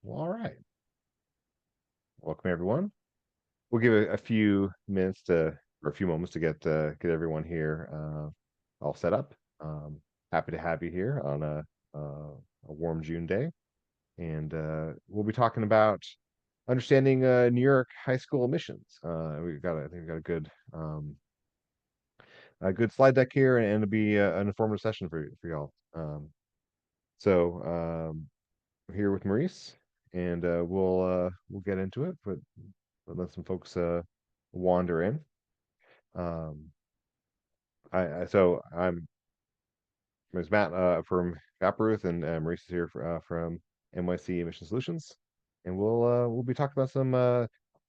Well, all right. Welcome everyone. We'll give a few minutes or a few moments to get everyone here all set up. Happy to have you here on a warm June day, and we'll be talking about understanding New York high school admissions. I think we've got a good slide deck here, and it'll be an informative session for y'all. So we're here with Maurice, and we'll get into it, but let some folks wander in. Um, I'm Ms. Matt from Applerouth, and Maurice is here from NYC Emission Solutions, and we'll be talking about some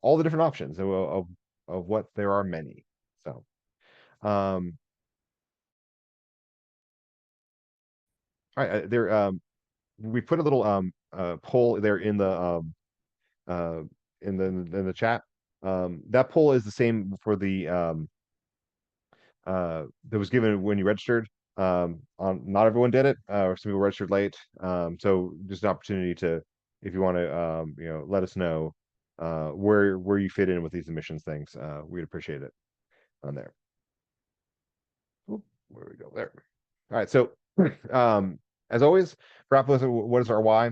all the different options of what there are many. So, um, all right, we put a little poll there uh in the chat. That poll is the same for the that was given when you registered. Not everyone did it, or some people registered late. So just an opportunity to, if you want to, let us know where you fit in with these emissions things. We'd appreciate it on there. Oop, where we go there. All right. So, as always, for Applerouth, what is our why?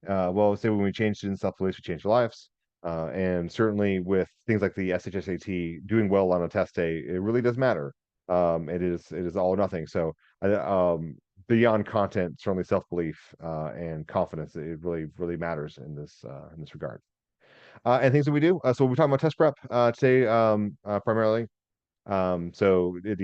Well, say when we change students' self-beliefs, we change their lives. And certainly with things like the SHSAT, doing well on a test day, it really does matter. It is all or nothing. So, beyond content, certainly self-belief and confidence, it really matters in this regard. And things that we do. So we'll be talking about test prep today primarily. So the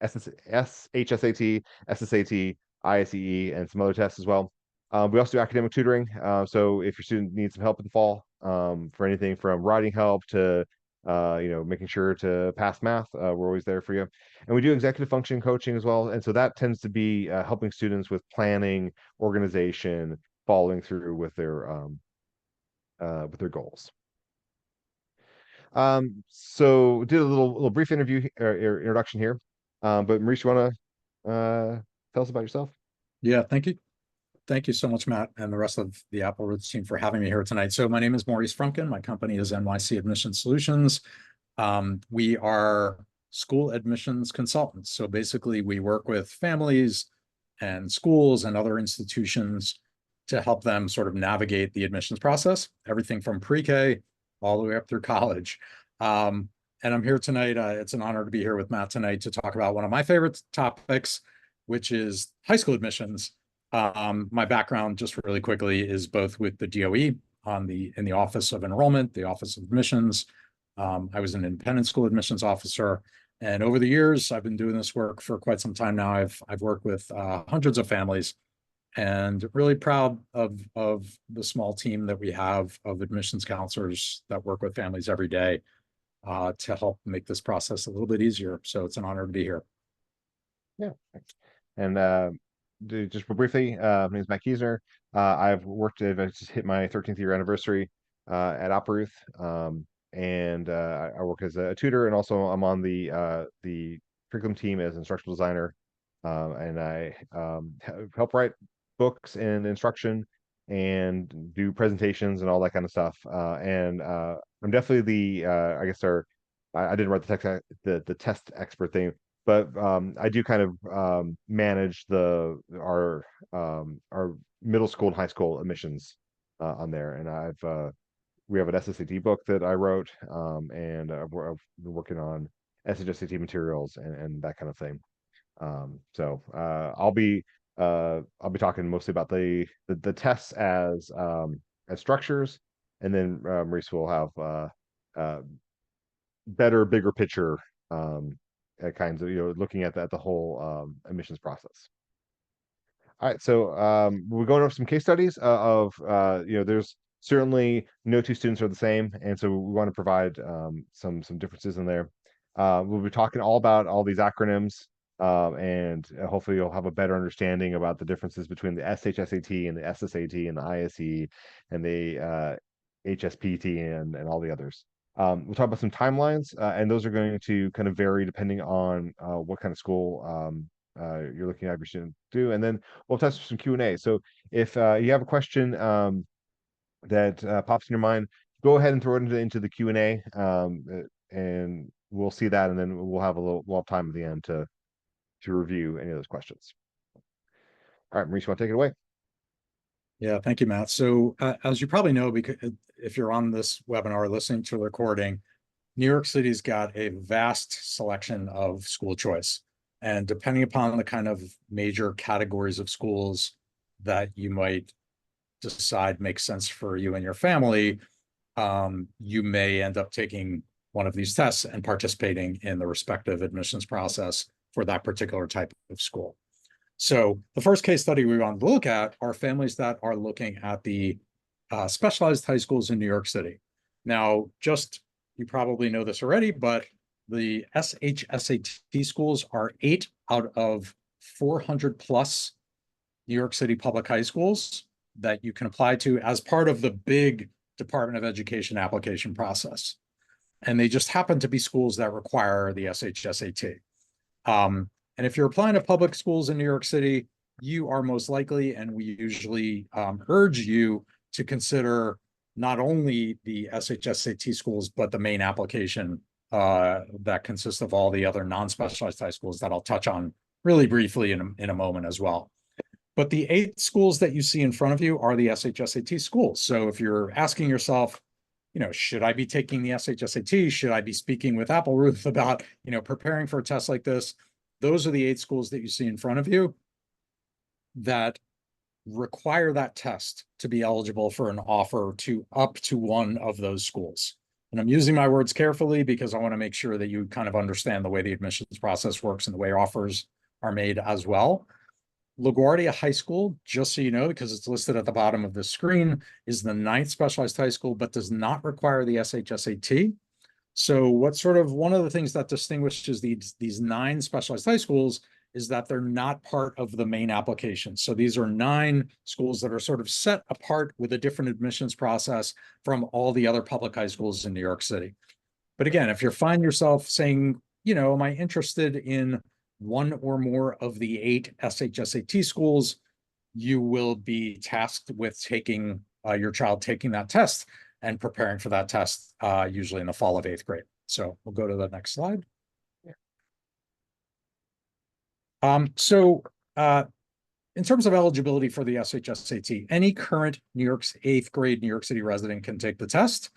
SHSAT, SSAT, ISEE, and some other tests as well. We also do academic tutoring. So if your student needs some help in the fall, for anything from writing help to making sure to pass math, we're always there for you. And we do executive function coaching as well. And so that tends to be helping students with planning, organization, following through with their goals. So did a little brief interview or introduction here. But Maurice, you want to tell us about yourself? Yeah, thank you. Thank you so much, Matt, and the rest of the Applerouth team for having me here tonight. So my name is Maurice Frumkin. My company is NYC Admission Solutions. We are school admissions consultants. So basically, we work with families and schools and other institutions to help them sort of navigate the admissions process, everything from pre-K all the way up through college. And I'm here tonight. It's an honor to be here with Matt tonight to talk about one of my favorite topics, which is high school admissions. My background, just really quickly, is both with the DOE in the Office of Enrollment, the Office of Admissions. I was an independent school admissions officer, and over the years, I've been doing this work for quite some time now. I've worked with hundreds of families, and really proud of the small team that we have of admissions counselors that work with families every day to help make this process a little bit easier. So it's an honor to be here. Yeah, thanks. And just briefly, my name is Matt Kiesner. I've just hit my 13th year anniversary at Applerouth, and I work as a tutor, and also I'm on the curriculum team as instructional designer, and I help write books and instruction and do presentations and all that kind of stuff. And I'm definitely I guess I didn't write the test expert thing, but I do kind of manage our middle school and high school admissions on there, and we have an SSAT book that I wrote, and I've been working on SHSAT materials and that kind of thing. So I'll be talking mostly about the tests as structures, and then Maurice will have better, bigger picture kinds of looking at the whole admissions process. All right, so we're going over some case studies of there's certainly no two students are the same, and so we want to provide some differences in there. We'll be talking all about all these acronyms, and hopefully you'll have a better understanding about the differences between the SHSAT and the SSAT and the ISEE and the HSPT and all the others. We'll talk about some timelines, and those are going to kind of vary depending on what kind of school you're looking to have your student do, and then we'll test some Q&A. So if you have a question that pops in your mind, go ahead and throw it into the Q&A, and we'll see that, and then we'll have time at the end to review any of those questions. All right, Maurice, you want to take it away? Yeah, thank you, Matt. So as you probably know, because if you're on this webinar listening to the recording, New York City's got a vast selection of school choice. And depending upon the kind of major categories of schools that you might decide makes sense for you and your family, you may end up taking one of these tests and participating in the respective admissions process for that particular type of school. So the first case study we want to look at are families that are looking at the specialized high schools in New York City. Now, you probably know this already, but the SHSAT schools are 8 out of 400 plus New York City public high schools that you can apply to as part of the big Department of Education application process. And they just happen to be schools that require the SHSAT. And if you're applying to public schools in New York City, you are most likely, and we usually urge you to consider not only the SHSAT schools, but the main application that consists of all the other non-specialized high schools that I'll touch on really briefly in a moment as well. But the 8 schools that you see in front of you are the SHSAT schools. So if you're asking yourself, should I be taking the SHSAT? Should I be speaking with Applerouth about, preparing for a test like this? Those are the 8 schools that you see in front of you that require that test to be eligible for an offer to up to one of those schools. And I'm using my words carefully because I want to make sure that you kind of understand the way the admissions process works and the way offers are made as well. LaGuardia High School, just so you know, because it's listed at the bottom of the screen, is the 9th specialized high school, but does not require the SHSAT. So one of the things that distinguishes these 9 specialized high schools is that they're not part of the main application. So these are 9 schools that are sort of set apart with a different admissions process from all the other public high schools in New York City. But again, if you find yourself saying, am I interested in one or more of the 8 SHSAT schools, you will be tasked with taking your child taking that test and preparing for that test, usually in the fall of 8th grade. So we'll go to the next slide. In terms of eligibility for the SHSAT, any current 8th grade New York City resident can take the test.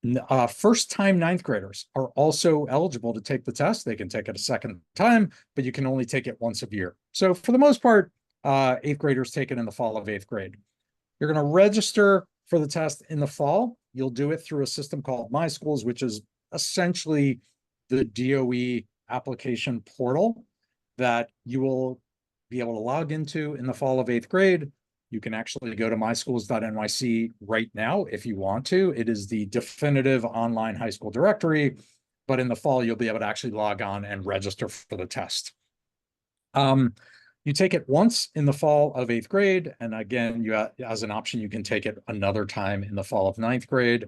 First-time 9th graders are also eligible to take the test. They can take it a second time, but you can only take it once a year. So for the most part, 8th graders take it in the fall of 8th grade. You're going to register for the test in the fall. You'll do it through a system called My Schools, which is essentially the DOE application portal that you will be able to log into in the fall of 8th grade. You can actually go to myschools.nyc right now if you want to. It is the definitive online high school directory, but in the fall, you'll be able to actually log on and register for the test. You take it once in the fall of 8th grade. And again, as an option, you can take it another time in the fall of 9th grade.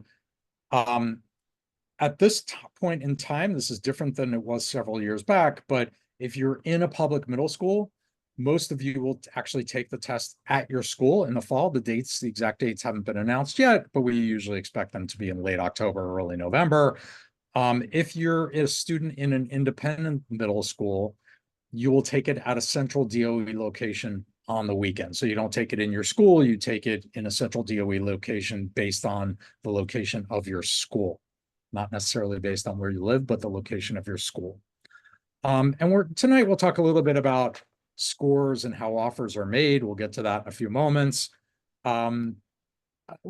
At this point in time, this is different than it was several years back, but if you're in a public middle school, most of you will actually take the test at your school in the fall. The exact dates haven't been announced yet, but we usually expect them to be in late October or early November. If you're a student in an independent middle school, you will take it at a central DOE location on the weekend. So you don't take it in your school, you take it in a central DOE location based on the location of your school, not necessarily based on where you live, but the location of your school. And tonight we'll talk a little bit about scores and how offers are made. We'll get to that in a few moments. One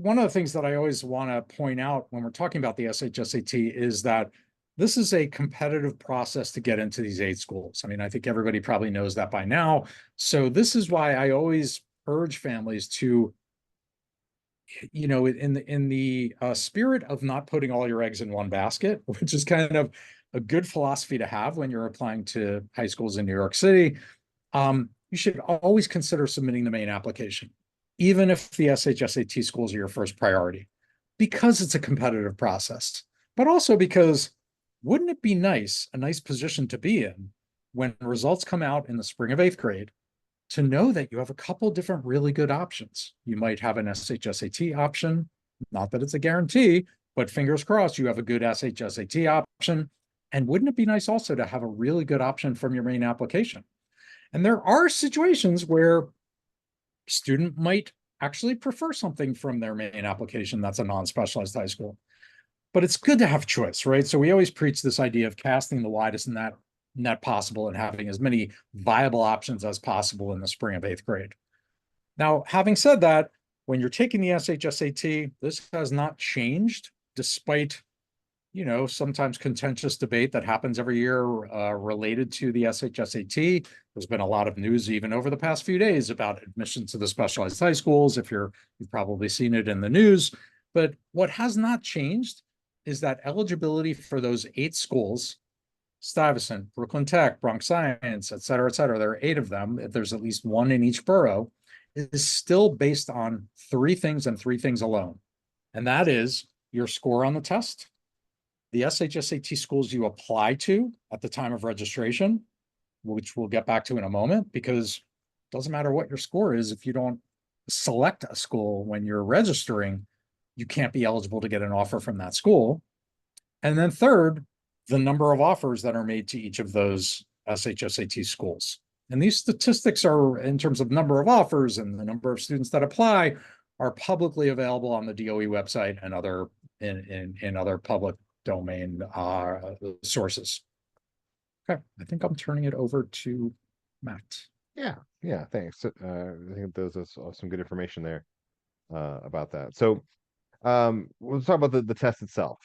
of the things that I always want to point out when we're talking about the SHSAT is that this is a competitive process to get into these 8 schools. I mean, I think everybody probably knows that by now. So this is why I always urge families to, in the spirit of not putting all your eggs in one basket, which is kind of a good philosophy to have when you're applying to high schools in New York City, you should always consider submitting the main application, even if the SHSAT schools are your first priority, because it's a competitive process, but also because wouldn't it be nice, a nice position to be in, when results come out in the spring of 8th grade, to know that you have a couple different really good options. You might have an SHSAT option, not that it's a guarantee, but fingers crossed you have a good SHSAT option. And wouldn't it be nice also to have a really good option from your main application? And there are situations where a student might actually prefer something from their main application that's a non-specialized high school. But it's good to have choice, right? So we always preach this idea of casting the widest net possible and having as many viable options as possible in the spring of 8th grade. Now, having said that, when you're taking the SHSAT, this has not changed despite, sometimes contentious debate that happens every year related to the SHSAT. There's been a lot of news even over the past few days about admission to the specialized high schools. You've probably seen it in the news. But what has not changed is that eligibility for those 8 schools, Stuyvesant, Brooklyn Tech, Bronx Science, et cetera, there are 8 of them. If there's at least one in each borough, is still based on 3 things and 3 things alone. And that is your score on the test, the SHSAT schools you apply to at the time of registration, which we'll get back to in a moment, because it doesn't matter what your score is. If you don't select a school when you're registering, you can't be eligible to get an offer from that school. And then third, the number of offers that are made to each of those SHSAT schools. And these statistics are, in terms of number of offers and the number of students that apply, are publicly available on the DOE website and other in other public domain sources. Okay, I think I'm turning it over to Matt. Yeah, thanks. I think those are some good information there about that. So we'll talk about the test itself.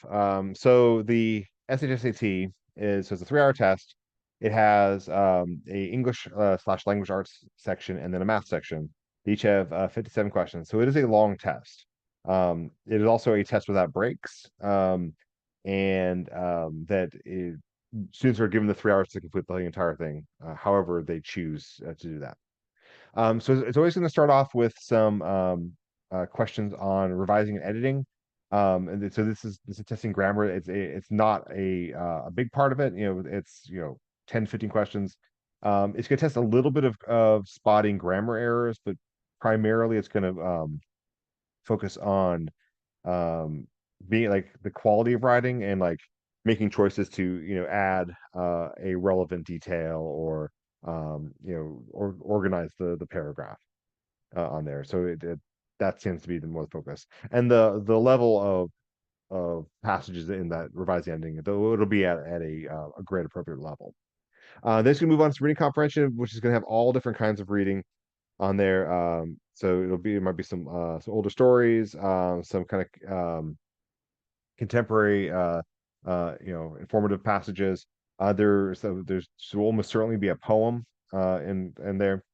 So the SHSAT is a 3-hour test. It has a English / language arts section and then a math section. They each have 57 questions. So it is a long test. It is also a test without breaks. Students are given the 3 hours to complete the entire thing. However, they choose to do that. So it's always going to start off with some questions on revising and editing. And so this is testing grammar. It's not a big part of it. It's 10, 15 questions. It's going to test a little bit of spotting grammar errors, but primarily it's going to focus on being like the quality of writing and like making choices to add a relevant detail or or organize the paragraph on there. So that seems to be the more focus, and the level of passages in that revised ending, it'll be at a grade appropriate level. Then it's gonna move on to reading comprehension, which is gonna have all different kinds of reading on there. So it might be some older stories, some kind of contemporary informative passages. There's almost certainly be a poem in there.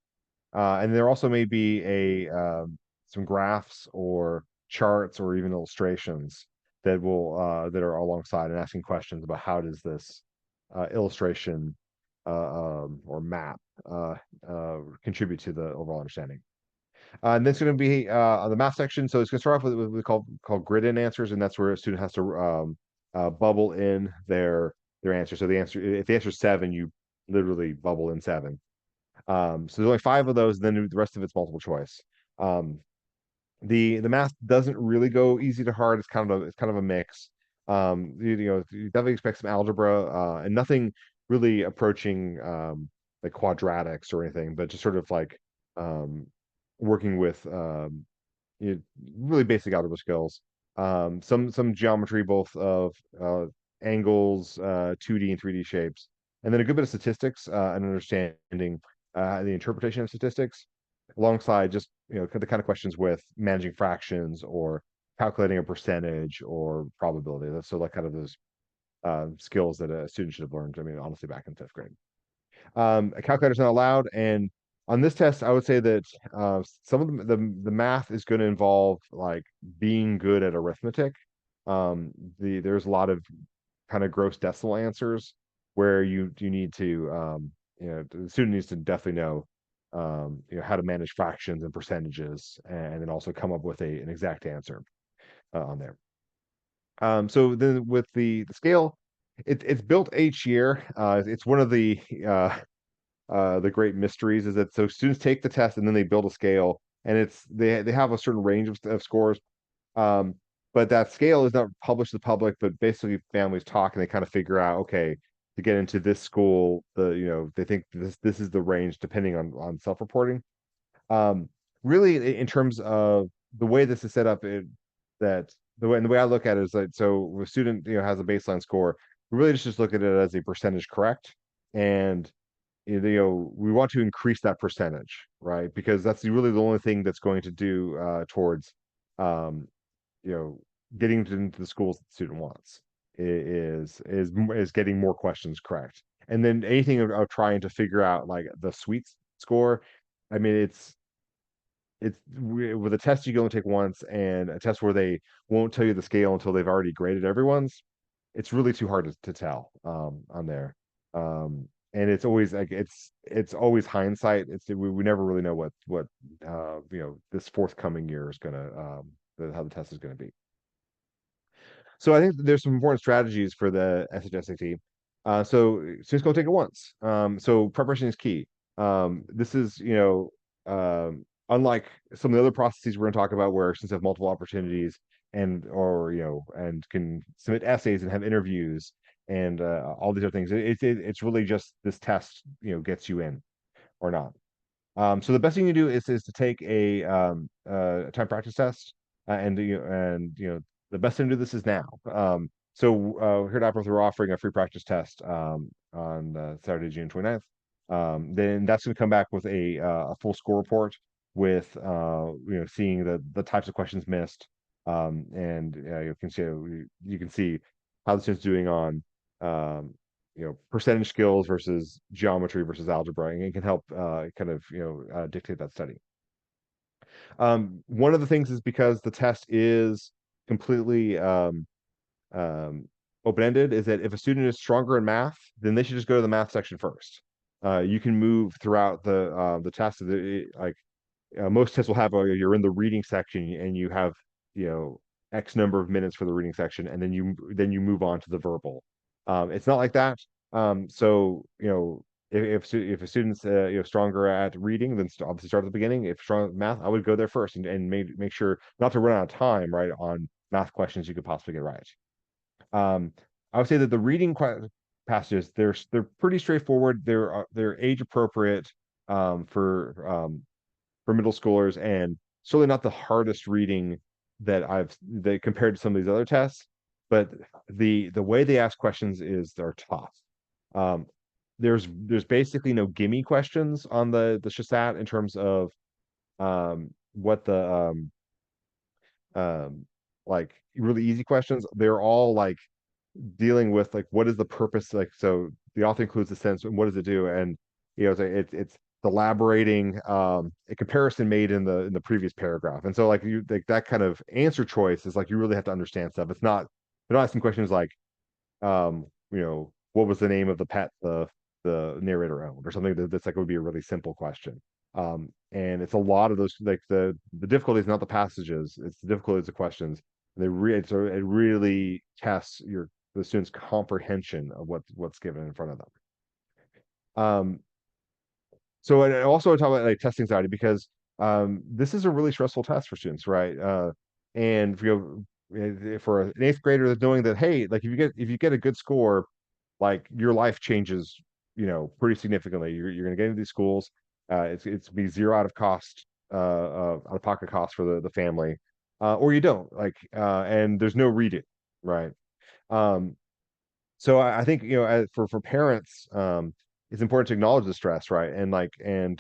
And there also may be some graphs or charts or even illustrations that are alongside and asking questions about how does this illustration or map contribute to the overall understanding. And then it's going to be on the math section. So it's going to start off with what we call grid-in answers, and that's where a student has to bubble in their answer. So if the answer is 7, you literally bubble in 7. So there's only 5 of those, then the rest of it's multiple choice. The math doesn't really go easy to hard. It's kind of a mix. You definitely expect some algebra and nothing really approaching like quadratics or anything, but just sort of like working with really basic algebra skills. Some geometry, both of angles, 2D and 3D shapes, and then a good bit of statistics and understanding the interpretation of statistics, alongside just the kind of questions with managing fractions or calculating a percentage or probability. That's so like kind of those skills that a student should have learned. I mean, honestly, back in 5th grade. A calculator's not allowed, and on this test, I would say that some of the math is going to involve like being good at arithmetic. There's a lot of kind of gross decimal answers where you need to the student needs to definitely know how to manage fractions and percentages, and then also come up with an exact answer on there. So then with the scale, It's built each year. It's one of the great mysteries is that so students take the test and then they build a scale, and they have a certain range of scores. Um, but that scale is not published to the public, but basically families talk and they kind of figure out, okay, to get into this school, they think this is the range depending on self-reporting. Um, really, in terms of the way this is set up, that the way I look at it is like, so if a student has a baseline score, we really just look at it as a percentage correct, and we want to increase that percentage, right? Because that's really the only thing that's going to do towards um, you know getting into the schools that the student wants is getting more questions correct. And then anything of trying to figure out like the sweet score, I mean, with a test you can only take once, and a test where they won't tell you the scale until they've already graded everyone's, it's really too hard to tell on there. And it's always like it's always hindsight. We never really know what this forthcoming year is gonna how the test is gonna be. So I think there's some important strategies for the SHSAT. So just go take it once. So preparation is key. This is, unlike some of the other processes we're going to talk about, where students have multiple opportunities and can submit essays and have interviews and all these other things. It's really just this test, gets you in or not. So the best thing you do is to take a time practice test, the best time to do this is now. So here at Applerouth, we're offering a free practice test on Saturday, June 29th. Then that's going to come back with a full score report with seeing the types of questions missed, and you can see how the student's doing on percentage skills versus geometry versus algebra, and it can help dictate that study. One of the things is because the test is completely open-ended, is that if a student is stronger in math, then they should just go to the math section first. You can move throughout the test. Most tests will have you're in the reading section and you have X number of minutes for the reading section, and then you move on to the verbal. It's not like that. So if a student's stronger at reading, then obviously start at the beginning. If strong at math, I would go there first and make sure not to run out of time, right, on math questions you could possibly get right. I would say that the reading passages, they're pretty straightforward. They're age appropriate for middle schoolers, and certainly not the hardest reading that compared to some of these other tests. But the way they ask questions are tough. Um, there's basically no gimme questions on the SHSAT in terms of what the like really easy questions. They're all like dealing with like what is the purpose, like, so the author includes the sentence and what does it do, and it's elaborating a comparison made in the previous paragraph. And so like that kind of answer choice is like you really have to understand stuff. They're not asking questions like what was the name of the pet the narrator owned, or something that's like would be a really simple question. And it's a lot of those, like the difficulty is not the passages, it's the difficulty of the questions. So it really tests the student's comprehension of what's given in front of them. So I also talk about like test anxiety, because this is a really stressful test for students, right? And for an eighth grader, that's knowing that, hey, like if you get a good score, like your life changes, pretty significantly. You're going to get into these schools. It's be zero out of pocket cost for the family, or you don't and there's no redo, right? Um, so I think for parents, it's important to acknowledge the stress, right? And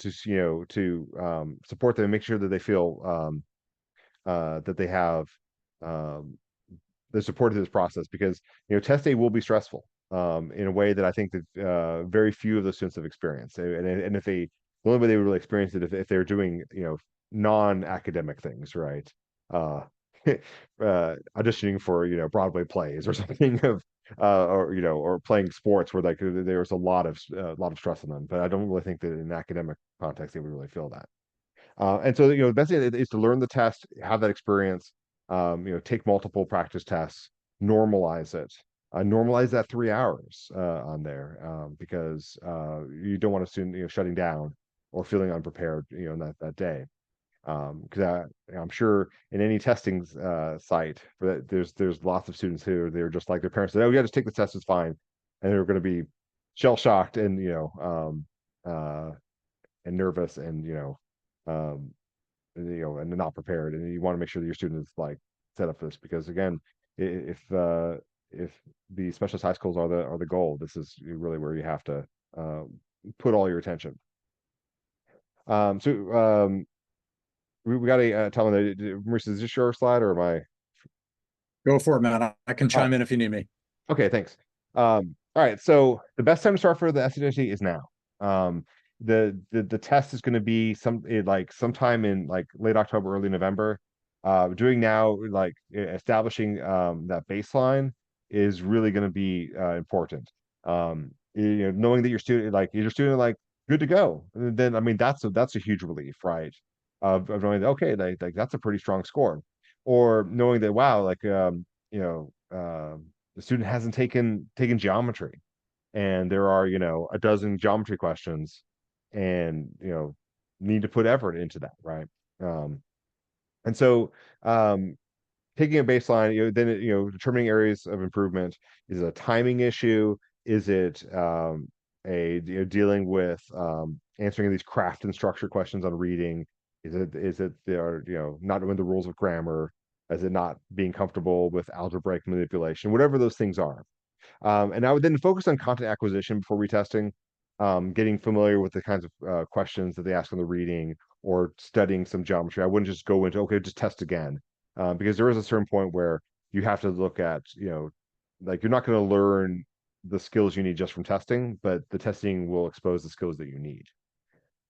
to support them and make sure that they feel that they have um, the support of this process, because test day will be stressful in a way that I think that very few of the students have experienced. And if the only way they would really experience it if they're doing non-academic things, right? Uh, auditioning for Broadway plays or something or playing sports where like there's a lot of stress on them. But I don't really think that in an academic context they would really feel that. And so the best thing is to learn the test, have that experience, take multiple practice tests, normalize it, normalize that 3 hours on there, because you don't want a student, shutting down or feeling unprepared, that day. Because I'm sure in any testing site for that, there's lots of students who they're just like their parents said, "Oh yeah, just take the test, it's fine," and they're going to be shell shocked and and nervous and um, and not prepared. And you want to make sure that your student is like set up for this because again, if the specialist high schools are the goal, this is really where you have to put all your attention. So we got a tell me that Maurice, is this your slide or am I? Go for it, Matt. I can All right. chime in if you need me. Okay, thanks. All right, so the best time to start for the SHSAT is now. The test is going to be like sometime in like late October, early November. Doing now, like establishing that baseline is really going to be important. Knowing that your student like good to go, then I mean that's a huge relief, right? Of knowing that okay, like that's a pretty strong score, or knowing that wow, like the student hasn't taken geometry and there are a dozen geometry questions and need to put effort into that, right? um and so taking a baseline, then determining areas of improvement. Is it a timing issue? Is it a dealing with answering these craft and structure questions on reading? Is it they are not knowing the rules of grammar? Is it not being comfortable with algebraic manipulation? Whatever those things are. And I would then focus on content acquisition before retesting, getting familiar with the kinds of questions that they ask on the reading or studying some geometry. I wouldn't just go into, okay, just test again, because there is a certain point where you have to look at, like you're not going to learn the skills you need just from testing, but the testing will expose the skills that you need.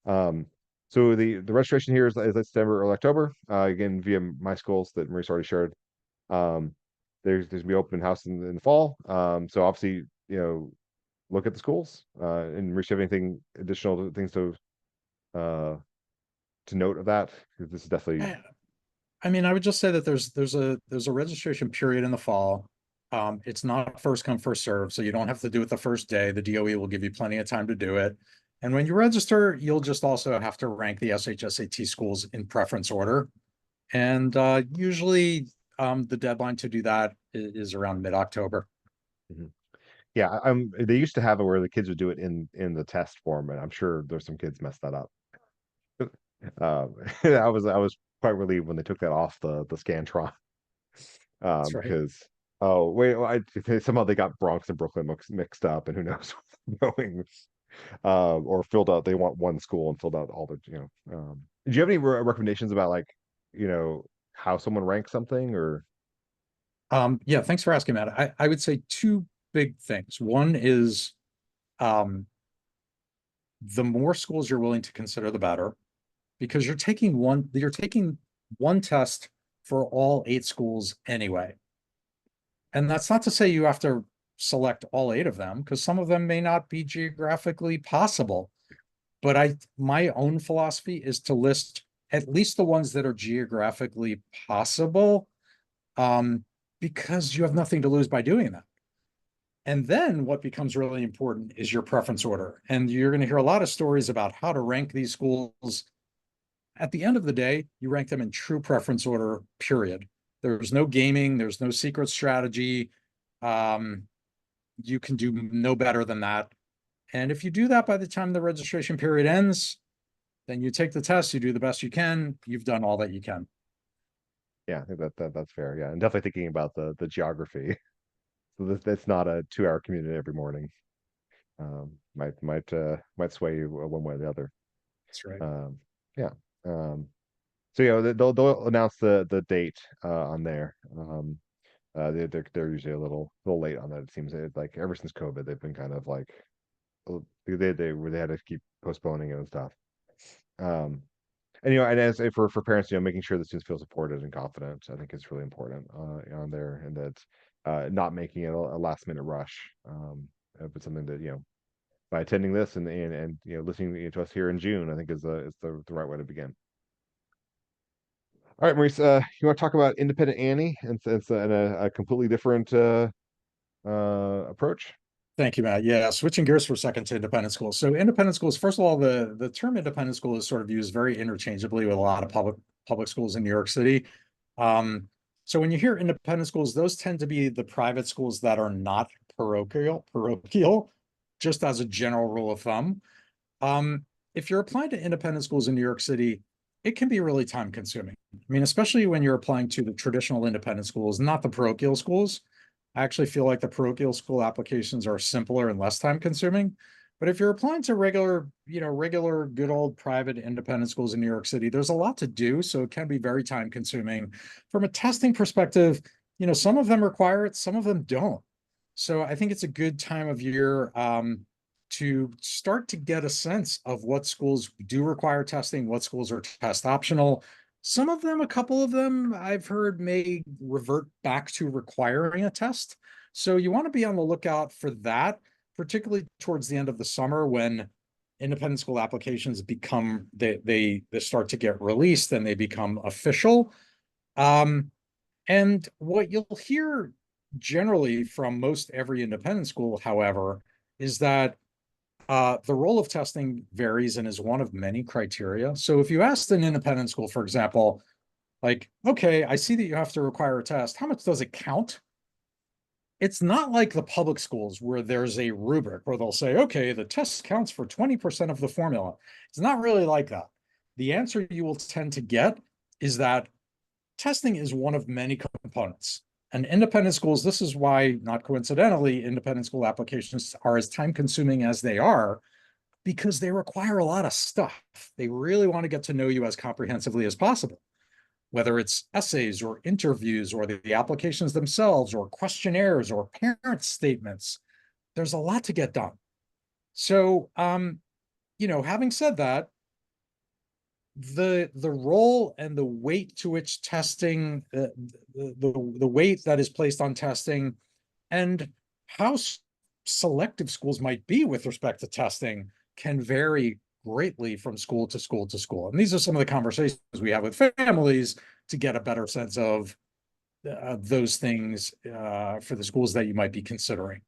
Um, so the registration here is late September or October, again, via my schools that Maurice already shared. Um, there's gonna be open house in the fall. So obviously, look at the schools and receive anything additional things uh to note of that because this is definitely. I mean, I would just say that there's a registration period in the fall. It's not first come, first serve, so you don't have to do it the first day. The DOE will give you plenty of time to do it. And when you register, you'll just also have to rank the SHSAT schools in preference order. And usually the deadline to do that is around mid-October. Mhm. Yeah, they used to have it where the kids would do it in the test form, and I'm sure there's some kids messed that up. I was quite relieved when they took that off the Scantron. That's right. Because oh wait, well, somehow they got Bronx and Brooklyn mixed up, and who knows where they're going. Or filled out, they want one school and filled out all the do you have any recommendations about like how someone ranks something or? Yeah, thanks for asking, Matt. I would say two big things. One is um, the more schools you're willing to consider, the better, because you're taking one test for all 8 schools anyway. And that's not to say you have to select all 8 of them, because some of them may not be geographically possible. But my own philosophy is to list at least the ones that are geographically possible, um, because you have nothing to lose by doing that. And then what becomes really important is your preference order. And you're going to hear a lot of stories about how to rank these schools. At the end of the day, you rank them in true preference order, period. There's no gaming, there's no secret strategy. Um, you can do no better than that. And if you do that by the time the registration period ends, then you take the test, you do the best you can, you've done all that you can. Yeah, I think that's fair. Yeah, and definitely thinking about the geography. So that's not a 2 hour commute every morning. Might sway you one way or the other. That's right. um yeah. So they'll announce the date on there. They're usually a little late on that. It seems like ever since COVID, they've been kind of like they had to keep postponing it and stuff. Um, and as for parents, making sure the students feel supported and confident, I think is really important on there, and that not making it a last minute rush, but something that by attending this and listening to us here in June, I think is the right way to begin. All right, Maurice, you want to talk about Independent Annie and a completely different approach? Thank you, Matt. Yeah, switching gears for a second to independent schools. So independent schools, first of all, the term independent school is sort of used very interchangeably with a lot of public schools in New York City. So when you hear independent schools, those tend to be the private schools that are not parochial, just as a general rule of thumb. If you're applying to independent schools in New York City, it can be really time consuming. I mean, especially when you're applying to the traditional independent schools, not the parochial schools. I actually feel like the parochial school applications are simpler and less time consuming. But if you're applying to regular good old private independent schools in New York City, there's a lot to do. So it can be very time consuming. From a testing perspective, some of them require it, some of them don't. So I think it's a good time of year to start to get a sense of what schools do require testing, what schools are test optional. Some of them, a couple of them, I've heard may revert back to requiring a test. So you want to be on the lookout for that, particularly towards the end of the summer when independent school applications become, they start to get released and they become official. And what you'll hear generally from most every independent school, however, is that the role of testing varies and is one of many criteria. So if you asked an independent school, for example, like, okay, I see that you have to require a test. How much does it count? It's not like the public schools where there's a rubric where they'll say, okay, the test counts for 20% of the formula. It's not really like that. The answer you will tend to get is that testing is one of many components. And independent schools, this is why, not coincidentally, independent school applications are as time consuming as they are, because they require a lot of stuff. They really want to get to know you as comprehensively as possible, whether it's essays or interviews or the applications themselves or questionnaires or parent statements. There's a lot to get done. So, having said that, the role and the weight to which testing, the weight that is placed on testing, and how selective schools might be with respect to testing can vary greatly from school to school to school. And these are some of the conversations we have with families to get a better sense of those things for the schools that you might be considering.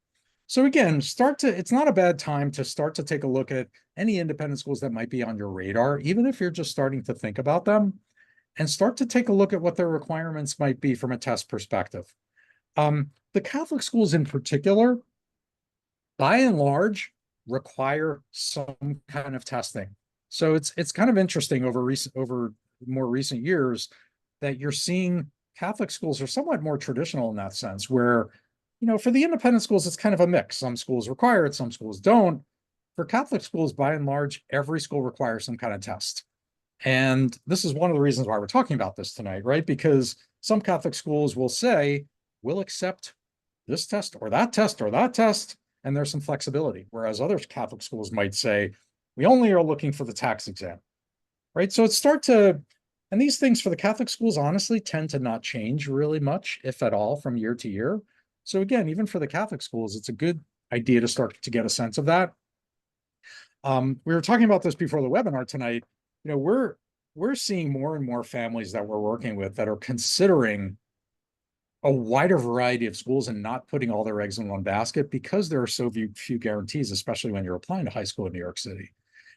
So again, it's not a bad time to start to take a look at any independent schools that might be on your radar, even if you're just starting to think about them, and start to take a look at what their requirements might be from a test perspective. The Catholic schools in particular, by and large, require some kind of testing. So it's kind of interesting over more recent years that you're seeing Catholic schools are somewhat more traditional in that sense, where for the independent schools, it's kind of a mix. Some schools require it, some schools don't. For Catholic schools, by and large, every school requires some kind of test. And this is one of the reasons why we're talking about this tonight, right? Because some Catholic schools will say, we'll accept this test or that test or that test, and there's some flexibility. Whereas other Catholic schools might say, we only are looking for the TACHS exam, right? So and these things for the Catholic schools, honestly, tend to not change really much, if at all, from year to year. So again, even for the Catholic schools, it's a good idea to start to get a sense of that. We were talking about this before the webinar tonight. We're seeing more and more families that we're working with that are considering a wider variety of schools and not putting all their eggs in one basket because there are so few guarantees, especially when you're applying to high school in New York City.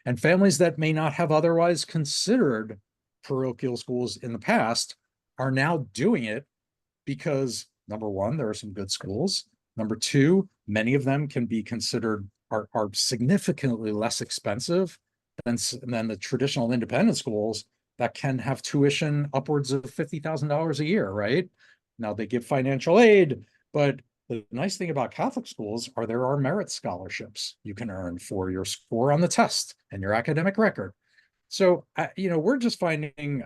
And families that may not have otherwise considered parochial schools in the past are now doing it because, number one, there are some good schools. Number two, many of them can be considered are significantly less expensive than the traditional independent schools that can have tuition upwards of $50,000 a year, right? Now they give financial aid, but the nice thing about Catholic schools are there are merit scholarships you can earn for your score on the test and your academic record. So, we're just finding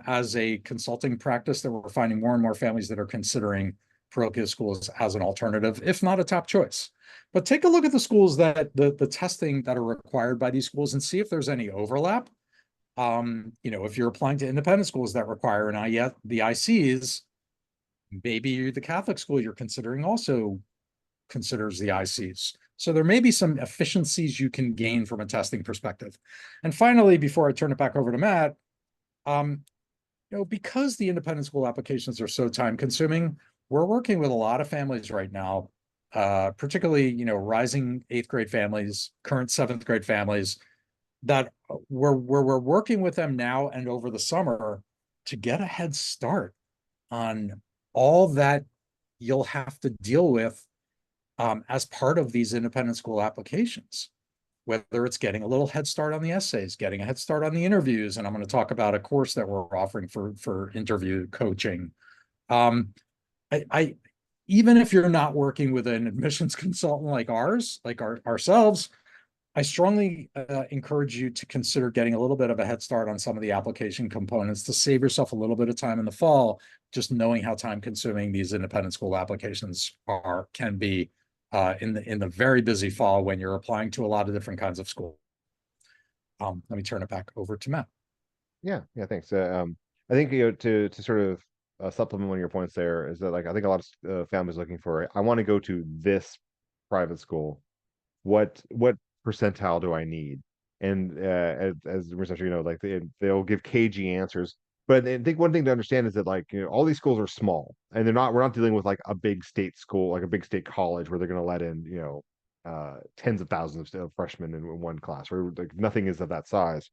as a consulting practice that we're finding more and more families that are considering parochial schools as an alternative, if not a top choice. But take a look at the schools that the testing that are required by these schools and see if there's any overlap. If you're applying to independent schools that require the ISEEs, maybe the Catholic school you're considering also considers the ISEEs. So there may be some efficiencies you can gain from a testing perspective. And finally, before I turn it back over to Matt, because the independent school applications are so time consuming, we're working with a lot of families right now particularly, rising 8th grade families, current 7th grade families, that we're working with them now and over the summer to get a head start on all that you'll have to deal with as part of these independent school applications, whether it's getting a little head start on the essays, getting a head start on the interviews. And I'm going to talk about a course that we're offering for interview coaching. I even if you're not working with an admissions consultant like ourselves, I strongly encourage you to consider getting a little bit of a head start on some of the application components to save yourself a little bit of time in the fall, just knowing how time consuming these independent school applications can be in the very busy fall when you're applying to a lot of different kinds of school. Let me turn it back over to Matt. Yeah, thanks. I think to sort of supplement one of your points there is that like I think a lot of families looking for I want to go to this private school. What percentile do I need? And as the researcher, like they'll give cagey answers. But I think one thing to understand is that like all these schools are small, and we're not dealing with like a big state school, like a big state college where they're going to let in tens of thousands of freshmen in one class, or like nothing is of that size.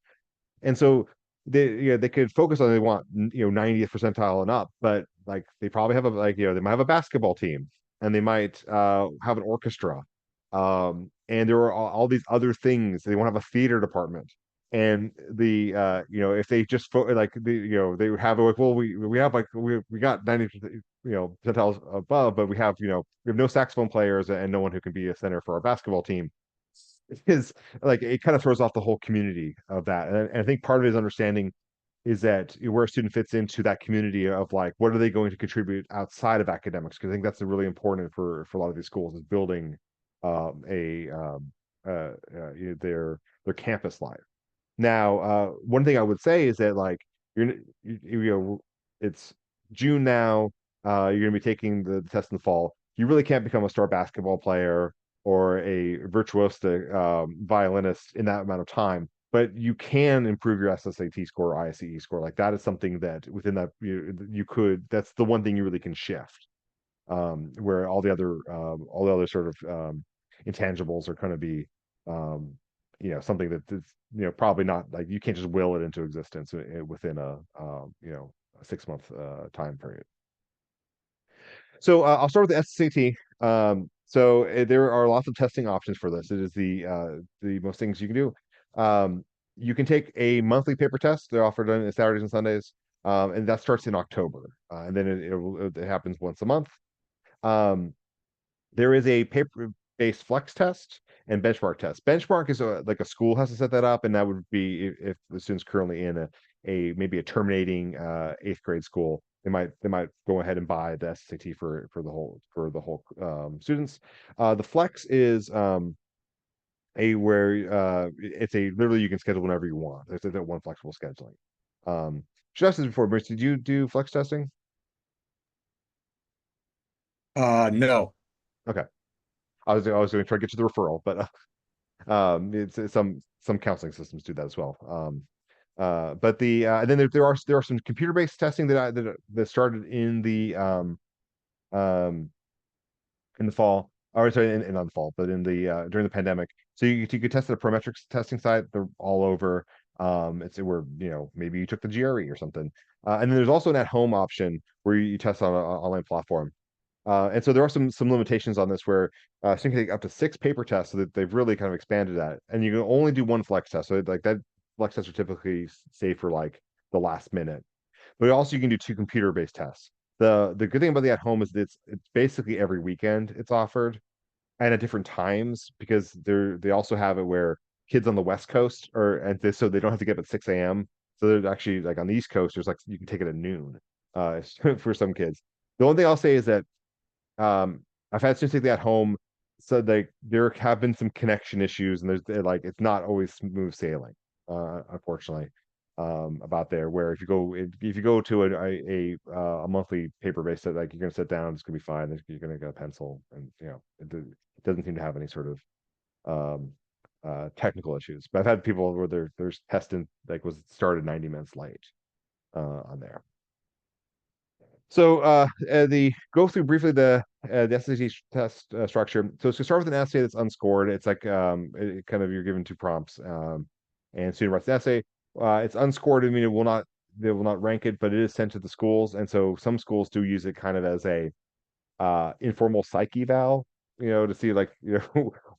And so they could focus on they want 90th percentile and up, but like they probably have they might have a basketball team, and they might have an orchestra, and there are all these other things. They want to have a theater department, and if they just they have like, well, we have like we got 90 percentiles above, but we have no saxophone players and no one who can be a center for our basketball team. Is like it kind of throws off the whole community of that. And I think part of his understanding is that where a student fits into that community of like what are they going to contribute outside of academics, because I think that's really important for a lot of these schools is building their campus life. Now, one thing I would say is that like it's June now. You're going to be taking the test in the fall. You really can't become a star basketball player or a virtuosic violinist in that amount of time, but you can improve your SSAT score or ISEE score. Like that is something that within that you could. That's the one thing you really can shift. Where all the other sort of intangibles are going to be something that's probably not like you can't just will it into existence within a 6-month time period. So I'll start with the SSAT. There are lots of testing options for this. It is the most things you can do. You can take a monthly paper test. They're offered on Saturdays and Sundays, and that starts in October. And then it happens once a month. There is a paper-based flex test and benchmark test. Benchmark is like a school has to set that up, and that would be if the student's currently in maybe a terminating 8th grade school. They might go ahead and buy the SSAT for the whole students. The flex is it's literally you can schedule whenever you want. There's that one flexible scheduling. Should I ask this before, Bruce? Did you do flex testing? No. Okay. I was going to try to get you the referral, but it's some counseling systems do that as well. But and then there are some computer-based testing that started in the fall, or sorry, not the fall, but in the during the pandemic. So you could test at a Prometrics testing site. They're all over. It's where maybe you took the GRE or something. And then there's also an at-home option where you test on an online platform. And so there are some limitations on this where you can take up to 6 paper tests, so that they've really kind of expanded that, and you can only do one flex test. So like that flex tests are typically safe for like the last minute, but also you can do 2 computer-based tests. The good thing about the at home is that it's basically every weekend it's offered and at different times, because they also have it where kids on the West Coast so they don't have to get up at 6 a.m. So they're actually like on the East Coast, there's like you can take it at noon for some kids. The only thing I'll say is that I've had students take that home, so there have been some connection issues, and it's not always smooth sailing, unfortunately, about there. Where if you go to a monthly paper based set, like you're gonna sit down, it's gonna be fine. You're gonna get a pencil, and it doesn't seem to have any sort of technical issues. But I've had people where there's testing was started 90 minutes late on there. So go through briefly the the SAT test structure. So it's gonna start with an essay that's unscored. It's like kind of you're given two prompts, and student writes the essay. It's unscored. I mean, they will not rank it, but it is sent to the schools, and so some schools do use it kind of as a informal psych eval, to see like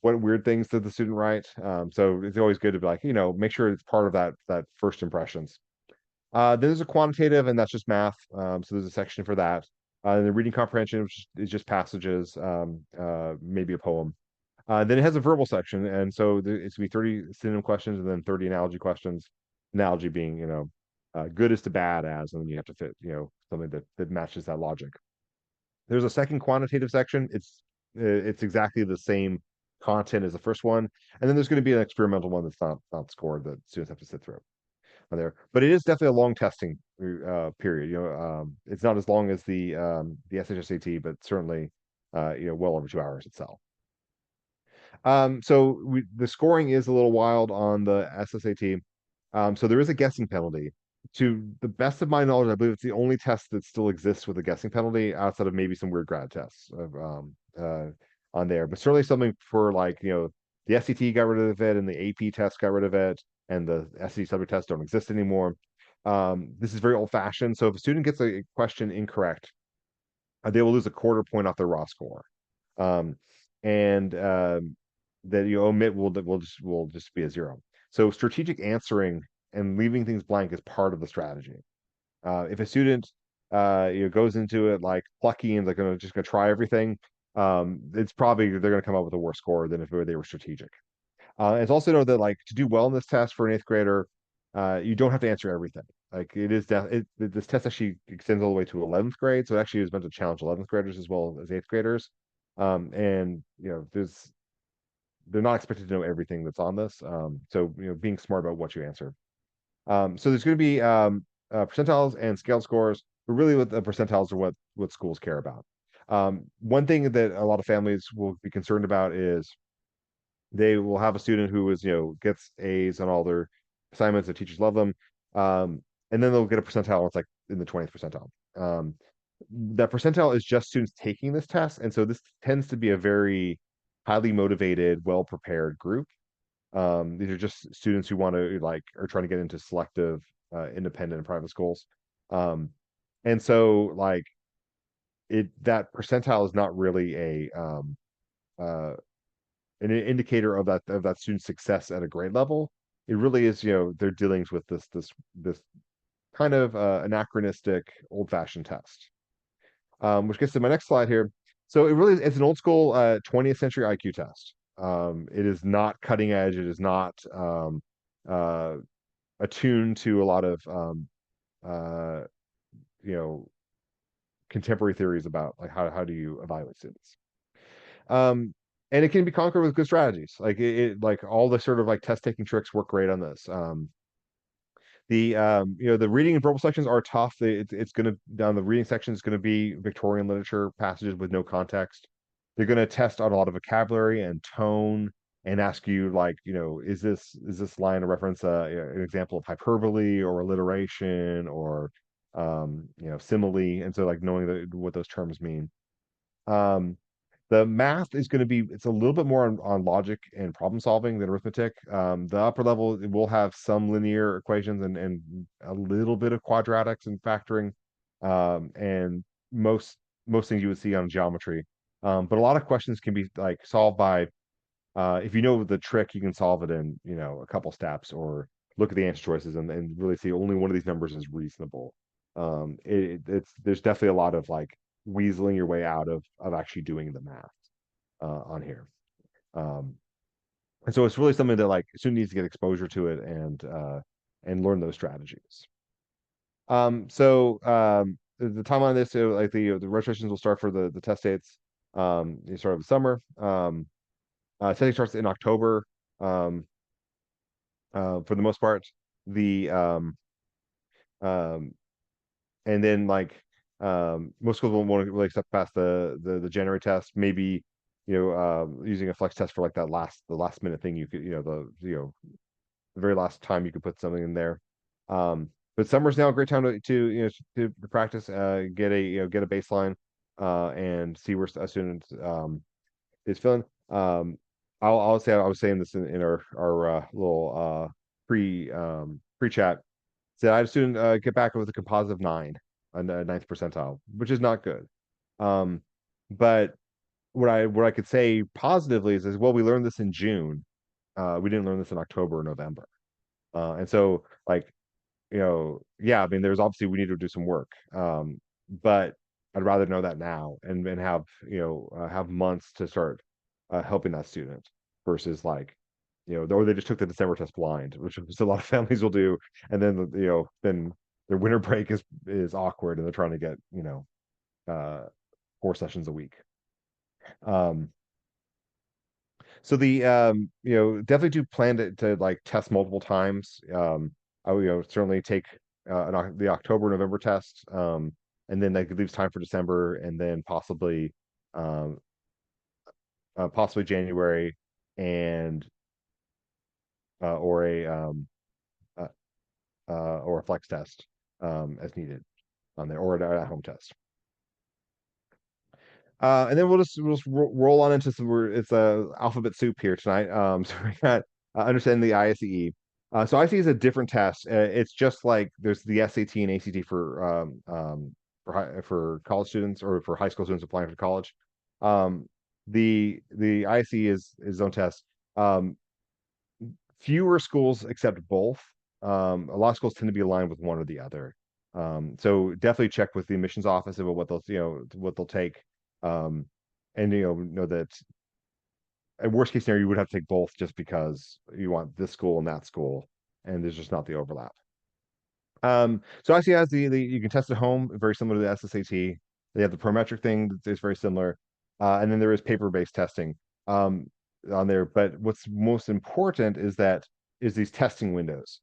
what weird things did the student write. So it's always good to be like, make sure it's part of that first impressions. Then there's a quantitative, and that's just math. So there's a section for that. The reading comprehension, which is just passages, maybe a poem. Then it has a verbal section, and so it's gonna be 30 synonym questions and then 30 analogy questions. Analogy being, good as to bad as, and then you have to fit, something that matches that logic. There's a second quantitative section. It's exactly the same content as the first one, and then there's going to be an experimental one that's not scored that students have to sit through on there. But it is definitely a long testing period. It's not as long as the SHSAT, but certainly well over 2 hours itself. So the scoring is a little wild on the SSAT. So there is a guessing penalty. To the best of my knowledge, I believe it's the only test that still exists with a guessing penalty outside of maybe some weird grad tests on there. But certainly something for like, the SAT got rid of it and the AP test got rid of it and the SAT subject tests don't exist anymore. This is very old fashioned. So if a student gets a question incorrect, they will lose a quarter point off their raw score. And that you omit will just be a 0. So strategic answering and leaving things blank is part of the strategy. If a student goes into it like plucky and they're just gonna try everything, it's probably they're gonna come up with a worse score than if they were strategic. It's also know that like to do well in this test for an 8th grader, you don't have to answer everything. Like this test actually extends all the way to 11th grade, so it actually is meant to challenge 11th graders as well as 8th graders. And they're not expected to know everything that's on this. So being smart about what you answer. So there's going to be percentiles and scaled scores, but really what the percentiles are what schools care about. One thing that a lot of families will be concerned about is they will have a student who is gets A's on all their assignments, the teachers love them, and then they'll get a percentile. It's like in the 20th percentile. That percentile is just students taking this test, and so this tends to be a very highly motivated, well prepared group. These are just students who want to are trying to get into selective, independent and private schools. And so that percentile is not really an indicator of that student's success at a grade level. It really is, their dealings with this kind of anachronistic, old-fashioned test. Which gets to my next slide here. So it's an old school 20th century IQ test. It is not cutting edge. It is not attuned to a lot of uh, contemporary theories about like how do you evaluate students. And it can be conquered with good strategies. Like all the sort of like test taking tricks work great on this. The reading and verbal sections are tough. It's going to down the reading section is going to be Victorian literature passages with no context. They're going to test on a lot of vocabulary and tone and ask you like, is this line a reference an example of hyperbole or alliteration or simile, and so like knowing what those terms mean. The math is going to be, it's a little bit more on logic and problem solving than arithmetic. The upper level will have some linear equations and a little bit of quadratics and factoring, and most things you would see on geometry. But a lot of questions can be like solved by, if you know the trick, you can solve it in a couple steps, or look at the answer choices and really see only one of these numbers is reasonable. There's definitely a lot of like weaseling your way out of actually doing the math on here. And so it's really something that like student needs to get exposure to it and learn those strategies. The timeline on this, so like the registrations will start for the test dates the start of the summer. Testing starts in October for the most part. The and then most schools won't really accept past the January test. Maybe using a flex test for like the last minute thing you could the very last time you could put something in there. But summer's now a great time to practice, get a baseline. and see where a student is feeling. I'll say I was saying this in our little pre chat. Said I had a student get back with a composite of 9 on the ninth percentile, which is not good. But what I could say positively is well, we learned this in June. We didn't learn this in October or November. And so like, yeah, I mean, there's obviously we need to do some work. But I'd rather know that now and have, have months to start helping that student versus like, or they just took the December test blind, which a lot of families will do. And then, then their winter break is awkward and they're trying to get, 4 sessions a week. Um, so definitely do plan to like test multiple times. I would, certainly take the October, November test. And then that leaves time for December and then um, possibly January and or uh, or a flex test as needed on there or an at-home test. And then we'll just roll on into it's a alphabet soup here tonight. So we got understanding the ISEE. So ISEE is a different test. It's just like there's the SAT and ACT for college students or for high school students applying for college. The ISEE is its own test. Fewer schools accept both. A lot of schools tend to be aligned with one or the other. So definitely check with the admissions office about what they'll take. Um, and know that at worst case scenario, you would have to take both just because you want this school and that school, and there's just not the overlap. So IC has the you can test at home, very similar to the SSAT. They have the prometric thing that's very similar, and then there is paper-based testing on there. But what's most important is these testing windows.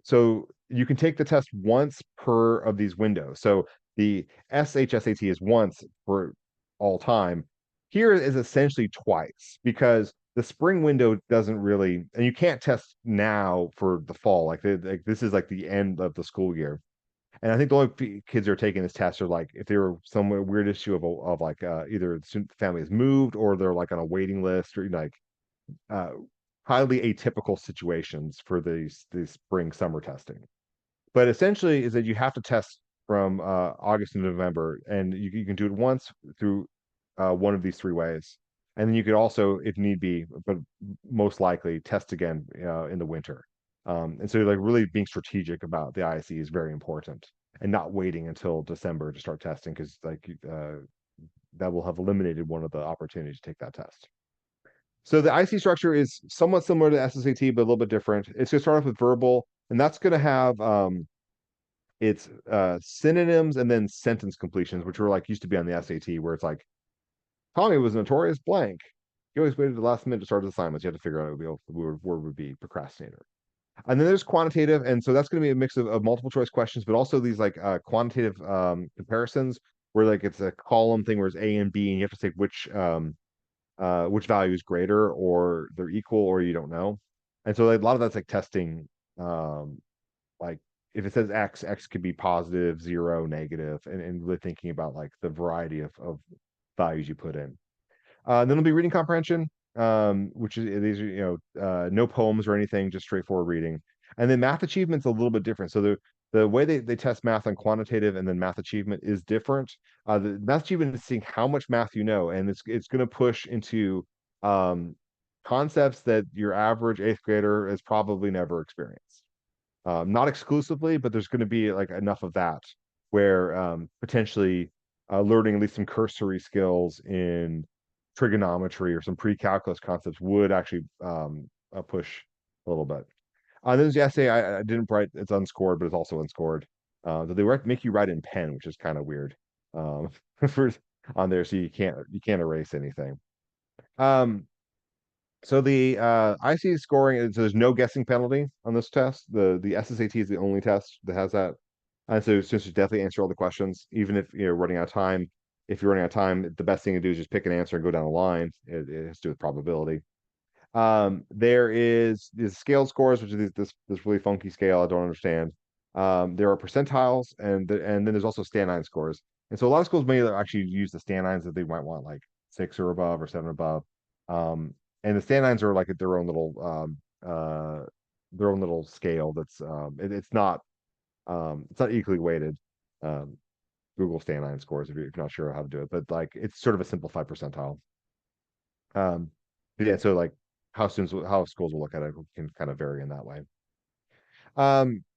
So you can take the test once per of these windows. So the SHSAT is once for all time. Here is essentially twice because the spring window doesn't really, and you can't test now for the fall. Like this is like the end of the school year. And I think the only kids who are taking this test are like if they were some weird issue of like either the family has moved or they're like on a waiting list or like uh, highly atypical situations for these spring summer testing. But essentially is that you have to test from August to November, and you can do it once through one of these 3 ways. And then you could also, if need be, but most likely test again in the winter. And so like really being strategic about the ISE is very important and not waiting until December to start testing because like that will have eliminated one of the opportunities to take that test. So the IC structure is somewhat similar to SSAT, but a little bit different. It's going to start off with verbal, and that's going to have its synonyms and then sentence completions, which were like used to be on the SAT, where it's like Tommy was notorious blank. He always waited the last minute to start his assignments. You had to figure out what word would be procrastinator. And then there's quantitative, and so that's going to be a mix of multiple choice questions, but also these like quantitative comparisons, where like it's a column thing where it's A and B, and you have to say which value is greater or they're equal or you don't know. And so like, a lot of that's like testing, like if it says X could be positive, 0, negative, and really thinking about like the variety of values you put in. Then it'll be reading comprehension, which is these are, no poems or anything, just straightforward reading. And then math achievement's a little bit different. So the way they test math on quantitative and then math achievement is different. The math achievement is seeing how much math you know, and it's going to push into concepts that your average eighth grader has probably never experienced. Not exclusively, but there's going to be like enough of that where potentially learning at least some cursory skills in trigonometry or some pre-calculus concepts would actually push a little bit. Then there's the essay. I didn't write. It's unscored, but it's also unscored. They make you write in pen, which is kind of weird for on there, so you can't erase anything. So the IC scoring, so there's no guessing penalty on this test. The SSAT is the only test that has that. And so since you definitely answer all the questions, even if you're running out of time, if you're running out of time, the best thing to do is just pick an answer and go down the line. It has to do with probability. There is these scaled scores, which is this really funky scale I don't understand. There are percentiles and then there's also stand-nine scores. And so a lot of schools may actually use the stand-ins that they might want like 6 or above or 7 above. And the stand-ins are like their own little scale that's it's not equally weighted. Um, Google stand-in scores if you're not sure how to do it, but like it's sort of a simplified percentile. But yeah, so like how schools will look at it can kind of vary in that way.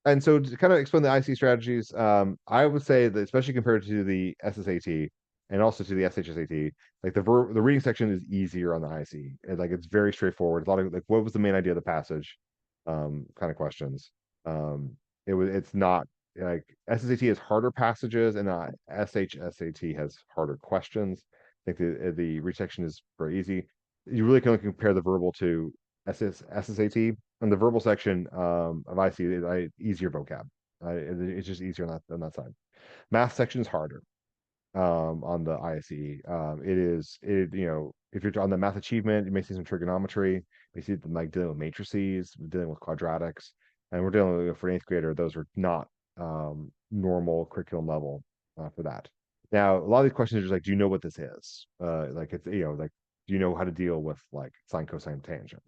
And so to kind of explain the IC strategies, I would say that especially compared to the SSAT and also to the SHSAT, like the reading section is easier on the IC. Like it's very straightforward. A lot of like what was the main idea of the passage, kind of questions. It's not like SSAT has harder passages and SHSAT has harder questions. I think the read section is very easy. You really can only compare the verbal to SSAT. And the verbal section of IC is easier vocab. It's just easier on that side. Math section is harder on the ISE. If you're on the math achievement, you may see some trigonometry, you may see them like dealing with matrices, dealing with quadratics, and we're dealing with for an eighth grader. Those are not normal curriculum level for that. Now, a lot of these questions are just like, do you know what this is? Like it's like, do you know how to deal with like sine, cosine, tangent?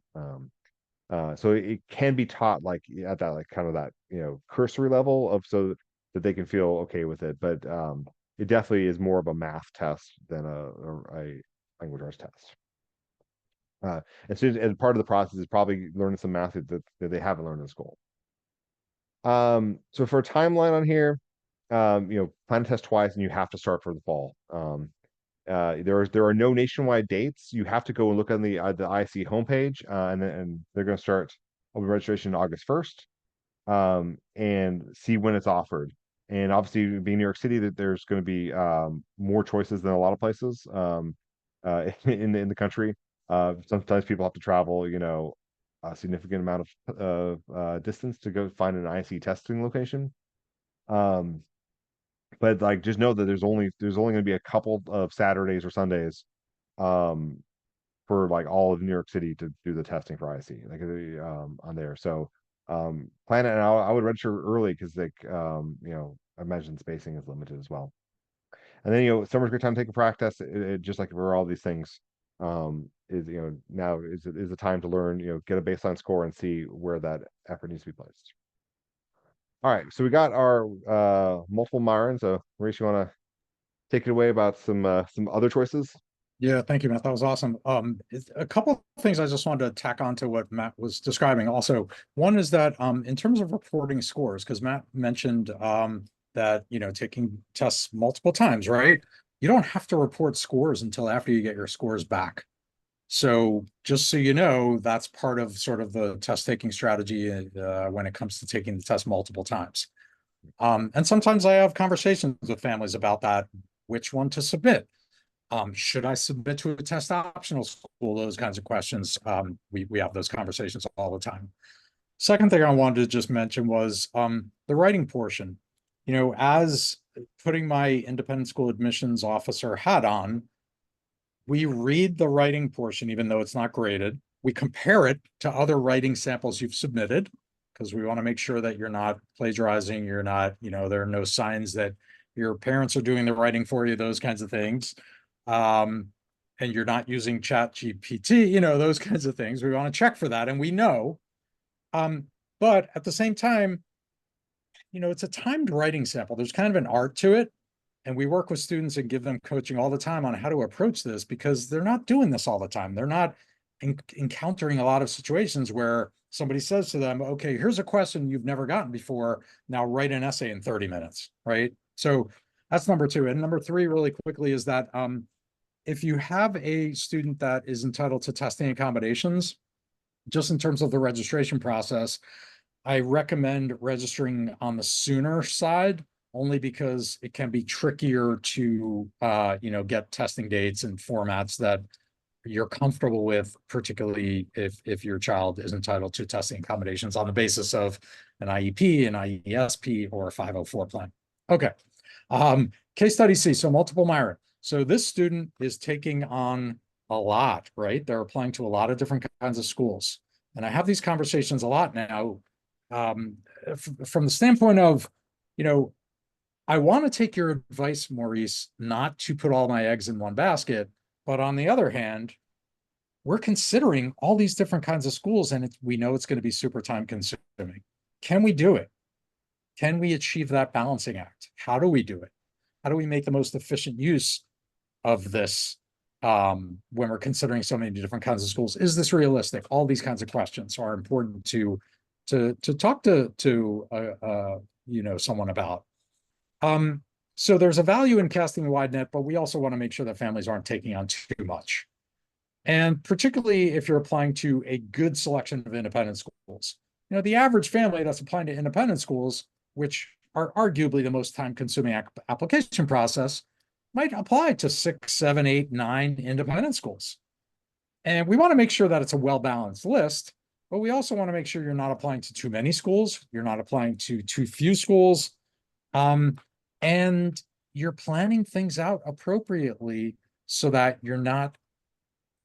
So it can be taught like at that like kind of that cursory level of so that they can feel okay with it. But it definitely is more of a math test than a language arts test. And part of the process is probably learning some math that they haven't learned in school. So for a timeline on here, plan to test twice, and you have to start for the fall. There are no nationwide dates. You have to go and look on the IC homepage, and they're going to start open registration August 1st, and see when it's offered. And obviously, being New York City, that there's going to be more choices than a lot of places in the country. Sometimes people have to travel, a significant amount of distance to go find an IC testing location. Um, but like just know that there's only going to be a couple of Saturdays or Sundays um for like all of New York City to do the testing for IC like on there. So plan it, and I would register early because like I imagine spacing is limited as well. And then summer's a good time to take a practice. Just like for all these things, is now is the time to learn, get a baseline score and see where that effort needs to be placed. All right, so we got our multiple Myron. So Maurice, you want to take it away about some other choices? Yeah, thank you, Matt. That was awesome. A couple of things I just wanted to tack on to what Matt was describing. Also, one is that in terms of reporting scores, because Matt mentioned that taking tests multiple times, right? You don't have to report scores until after you get your scores back. So just so you know, that's part of sort of the test taking strategy when it comes to taking the test multiple times. And sometimes I have conversations with families about that, which one to submit. Should I submit to a test optional school? Those kinds of questions. We have those conversations all the time. Second thing I wanted to just mention was the writing portion. As putting my independent school admissions officer hat on, we read the writing portion, even though it's not graded. We compare it to other writing samples you've submitted because we want to make sure that you're not plagiarizing, you're not, there are no signs that your parents are doing the writing for you, those kinds of things. And you're not using ChatGPT, those kinds of things. We want to check for that. And we know. But at the same time, it's a timed writing sample. There's kind of an art to it. And we work with students and give them coaching all the time on how to approach this because they're not doing this all the time. They're not encountering a lot of situations where somebody says to them, okay, here's a question you've never gotten before. Now write an essay in 30 minutes, right? So that's number two. And number three, really quickly, is that if you have a student that is entitled to testing accommodations, just in terms of the registration process, I recommend registering on the sooner side, only because it can be trickier to get testing dates and formats that you're comfortable with, particularly if your child is entitled to testing accommodations on the basis of an IEP, an IESP, or a 504 plan. Okay. Case study C, so multiple Myron. So this student is taking on a lot, right? They're applying to a lot of different kinds of schools. And I have these conversations a lot now from the standpoint of, I want to take your advice, Maurice, not to put all my eggs in one basket, but on the other hand, we're considering all these different kinds of schools, and we know it's going to be super time consuming. Can we do it? Can we achieve that balancing act? How do we do it? How do we make the most efficient use of this when we're considering so many different kinds of schools? Is this realistic? All these kinds of questions are important to talk to someone about. So there's a value in casting a wide net, but we also want to make sure that families aren't taking on too much. And particularly if you're applying to a good selection of independent schools. The average family that's applying to independent schools, which are arguably the most time-consuming application process, might apply to 6, 7, 8, 9 independent schools. And we want to make sure that it's a well-balanced list, but we also want to make sure you're not applying to too many schools, you're not applying to too few schools, and you're planning things out appropriately so that you're not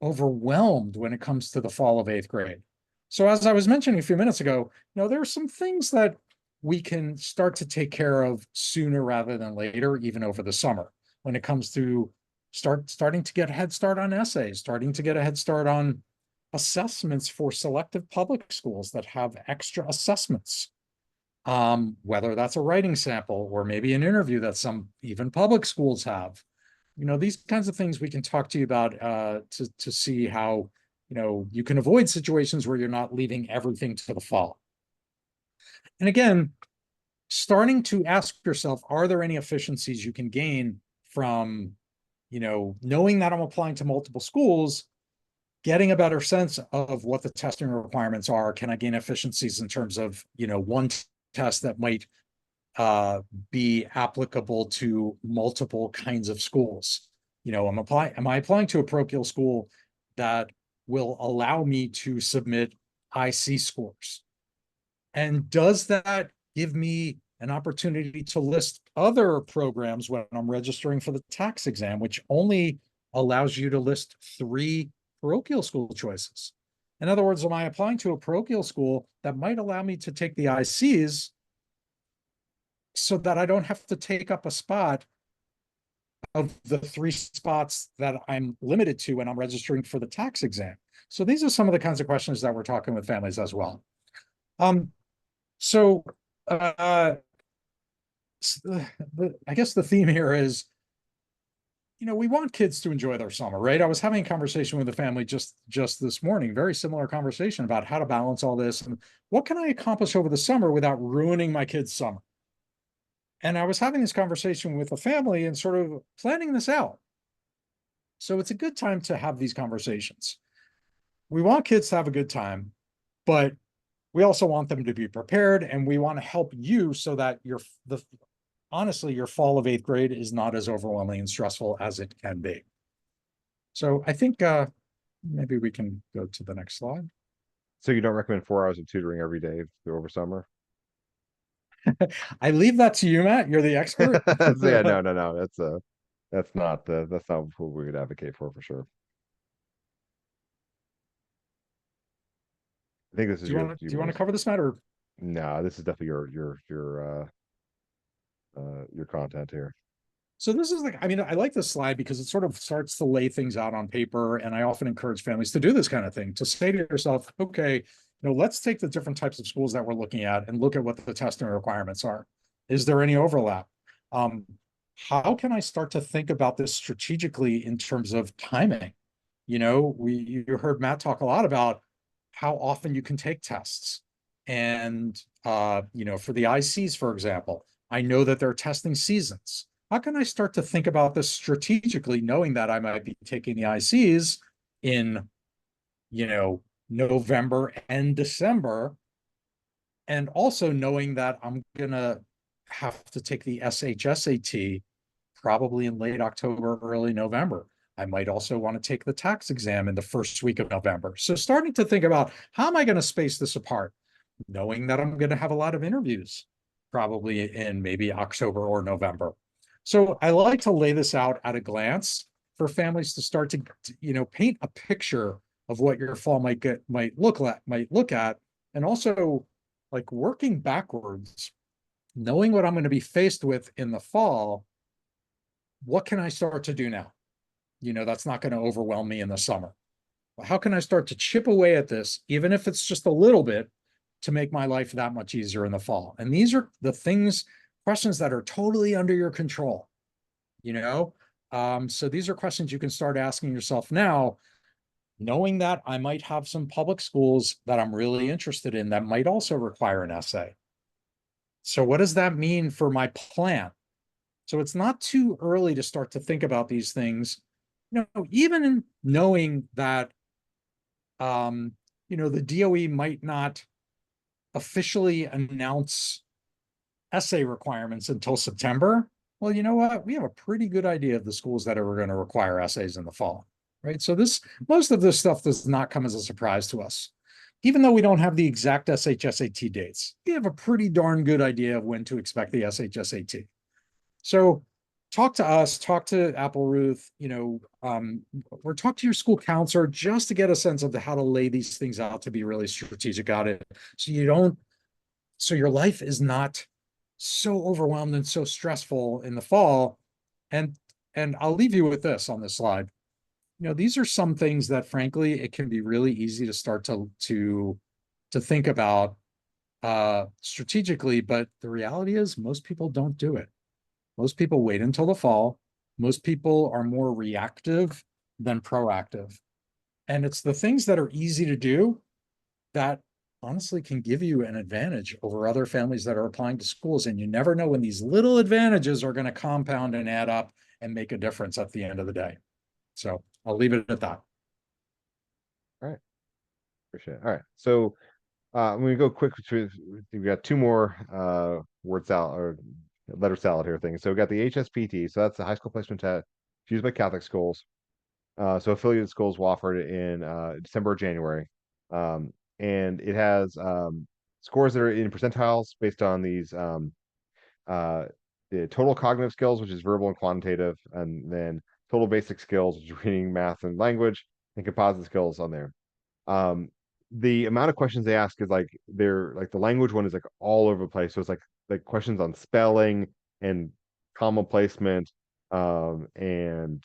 overwhelmed when it comes to the fall of 8th grade. So as I was mentioning a few minutes ago, there are some things that we can start to take care of sooner rather than later, even over the summer, when it comes to starting to get a head start on essays, starting to get a head start on assessments for selective public schools that have extra assessments, whether that's a writing sample or maybe an interview that some even public schools have. These kinds of things we can talk to you about to see how, you can avoid situations where you're not leaving everything to the fall. And again, starting to ask yourself, are there any efficiencies you can gain from, knowing that I'm applying to multiple schools, getting a better sense of what the testing requirements are? Can I gain efficiencies in terms of, one test that might be applicable to multiple kinds of schools? Am I applying to a parochial school that will allow me to submit IC scores? And does that give me an opportunity to list other programs when I'm registering for the TACHS exam, which only allows you to list 3 parochial school choices? In other words, am I applying to a parochial school that might allow me to take the ICs so that I don't have to take up a spot of the 3 spots that I'm limited to when I'm registering for the TACHS exam? So these are some of the kinds of questions that we're talking with families as well. So I guess the theme here is, we want kids to enjoy their summer, right? I was having a conversation with a family just this morning, very similar conversation about how to balance all this and what can I accomplish over the summer without ruining my kids' summer. And I was having this conversation with a family and sort of planning this out. So it's a good time to have these conversations. We want kids to have a good time, but we also want them to be prepared, and we want to help you so that honestly, your fall of 8th grade is not as overwhelming and stressful as it can be. So I think maybe we can go to the next slide. So you don't recommend 4 hours of tutoring every day over summer? I leave that to you, Matt. You're the expert. Yeah, no. That's not what we would advocate for sure. I think this is do you want to cover this, Matt? Or no, this is definitely your content here. So this is I like this slide because it sort of starts to lay things out on paper. And I often encourage families to do this kind of thing, to say to yourself, okay, let's take the different types of schools that we're looking at and look at what the testing requirements are. Is there any overlap? How can I start to think about this strategically in terms of timing? You heard Matt talk a lot about how often you can take tests. And, for the ICs, for example, I know that there are testing seasons. How can I start to think about this strategically, knowing that I might be taking the ICs in, November and December, and also knowing that I'm going to have to take the SHSAT probably in late October, early November. I might also want to take the TACHS exam in the first week of November. So starting to think about, how am I going to space this apart, knowing that I'm going to have a lot of interviews probably in maybe October or November. So I like to lay this out at a glance for families to start to paint a picture of what your fall might look at, and also like working backwards. knowing what I'm going to be faced with in the fall, what can I start to do now? That's not going to overwhelm me in the summer. How can I start to chip away at this, even if it's just a little bit, to make my life that much easier in the fall? And these are the questions that are totally under your control, so these are questions you can start asking yourself now, knowing that I might have some public schools that I'm really interested in that might also require an essay. So what does that mean for my plan? So it's not too early to start to think about these things, even in knowing that, the DOE might not officially announce essay requirements until September. Well, you know what? We have a pretty good idea of the schools that are going to require essays in the fall, right? So most of this stuff does not come as a surprise to us. Even though we don't have the exact SHSAT dates, we have a pretty darn good idea of when to expect the SHSAT. So talk to us, talk to Applerouth, or talk to your school counselor just to get a sense of how to lay these things out to be really strategic about it. So your life is not so overwhelmed and so stressful in the fall. And I'll leave you with this on this slide. These are some things that frankly, it can be really easy to start to think about strategically, but the reality is most people don't do it. Most people wait until the fall. Most people are more reactive than proactive. And it's the things that are easy to do that honestly can give you an advantage over other families that are applying to schools. And you never know when these little advantages are going to compound and add up and make a difference at the end of the day. So I'll leave it at that. All right. Appreciate it. All right. So I'm going to go quick through. We've got two more word salad or letter salad here things. So we got the HSPT. So that's the high school placement test used by Catholic schools. So affiliated schools will offer it in December or January. And it has scores that are in percentiles based on these the total cognitive skills, which is verbal and quantitative, and then total basic skills, which is reading, math, and language, and composite skills on there. The amount of questions they ask is like they're like the language one is like all over the place. So it's like questions on spelling and comma placement, and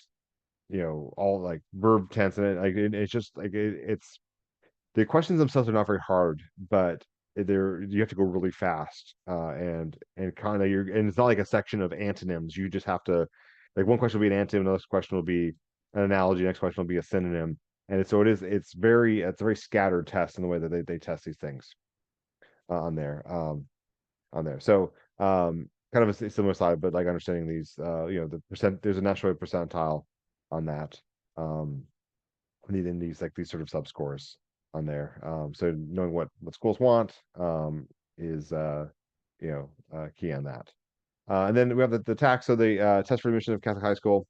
all like verb tense, and it's just like it's the questions themselves are not very hard, but you have to go really fast, and kind of and it's not like a section of antonyms. You just have to like one question will be an antonym, another question will be an analogy, next question will be a synonym, and it's a very scattered test in the way that they test these things on there So kind of a similar slide, but like understanding these the there's a natural percentile on that, in these like these sort of sub scores on there. So knowing what schools want is key on that. And then we have the TACHS, so the test for admission of Catholic high school.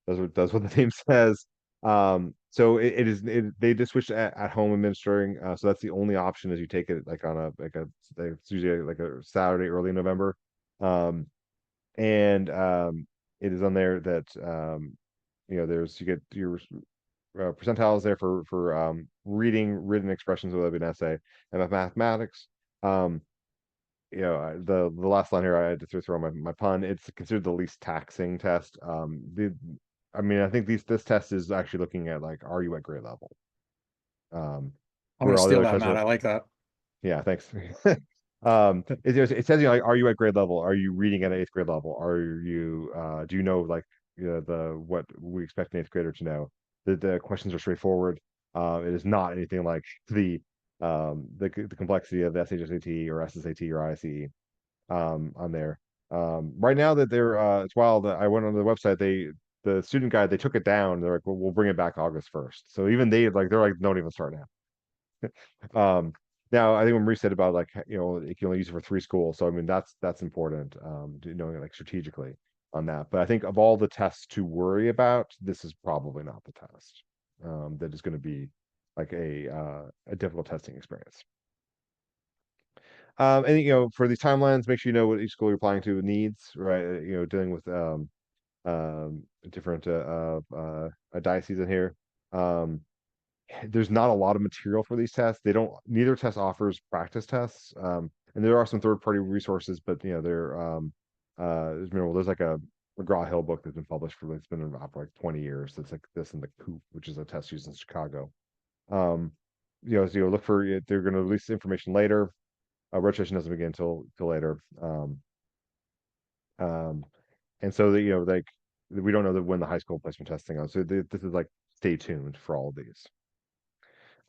Does what the name says. So they just switch to at home administering. So that's the only option is you take it like on it's usually like a Saturday early in November. And it is on there that there's you get your percentiles there for reading, written expressions, whether it be an essay, and mathematics. The last line here I had to throw my pun. It's considered the least taxing test. I think this test is actually looking at like, are you at grade level? I'm Where gonna all the steal other that, tests Matt. are, I like that. yeah, thanks. It says like, are you at grade level? Are you reading at eighth grade level? Are you do you know like the what we expect an eighth grader to know? The questions are straightforward. It is not anything like the complexity of the SHSAT or SSAT or ISEE on there. Right now that it's wild that I went on the website, the student guide, they took it down. They're like, well, we'll bring it back August 1st. So even they're like, don't even start now. Now I think when Maurice said about like, you can only use it for 3 schools. So I mean, that's important, knowing like strategically on that. But I think of all the tests to worry about, this is probably not the test that is going to be like a difficult testing experience. And for these timelines, make sure you know what each school you're applying to needs, right? Dealing with different diocese in here. There's not a lot of material for these tests. Neither test offers practice tests. and there are some third-party resources, but there's like a McGraw-Hill book that's been published it's been out for like 20 years. That's like this and the COOP, which is a test used in Chicago. Look for it. They're going to release information later. Registration doesn't begin until later. And so like we don't know when the high school placement testing on. So this is like stay tuned for all of these.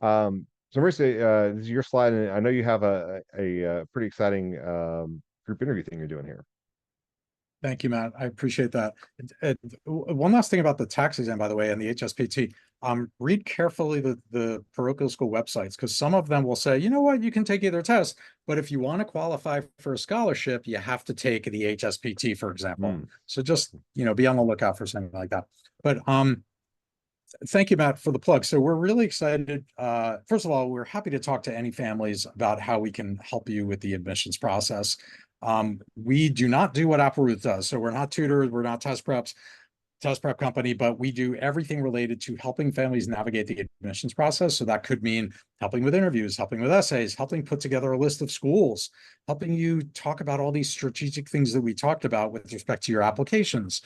So Maurice, this is your slide, and I know you have a pretty exciting group interview thing you're doing here. Thank you, Matt. I appreciate that. One last thing about the TACHS exam, by the way, and the HSPT. Read carefully the parochial school websites, because some of them will say, you know what, you can take either test, but if you want to qualify for a scholarship, you have to take the HSPT, for example. So just be on the lookout for something like that. But thank you, Matt, for the plug. So we're really excited. First of all, we're happy to talk to any families about how we can help you with the admissions process. We do not do what Applerouth does. So we're not tutors, we're not test prep company, but we do everything related to helping families navigate the admissions process. So that could mean helping with interviews, helping with essays, helping put together a list of schools, helping you talk about all these strategic things that we talked about with respect to your applications,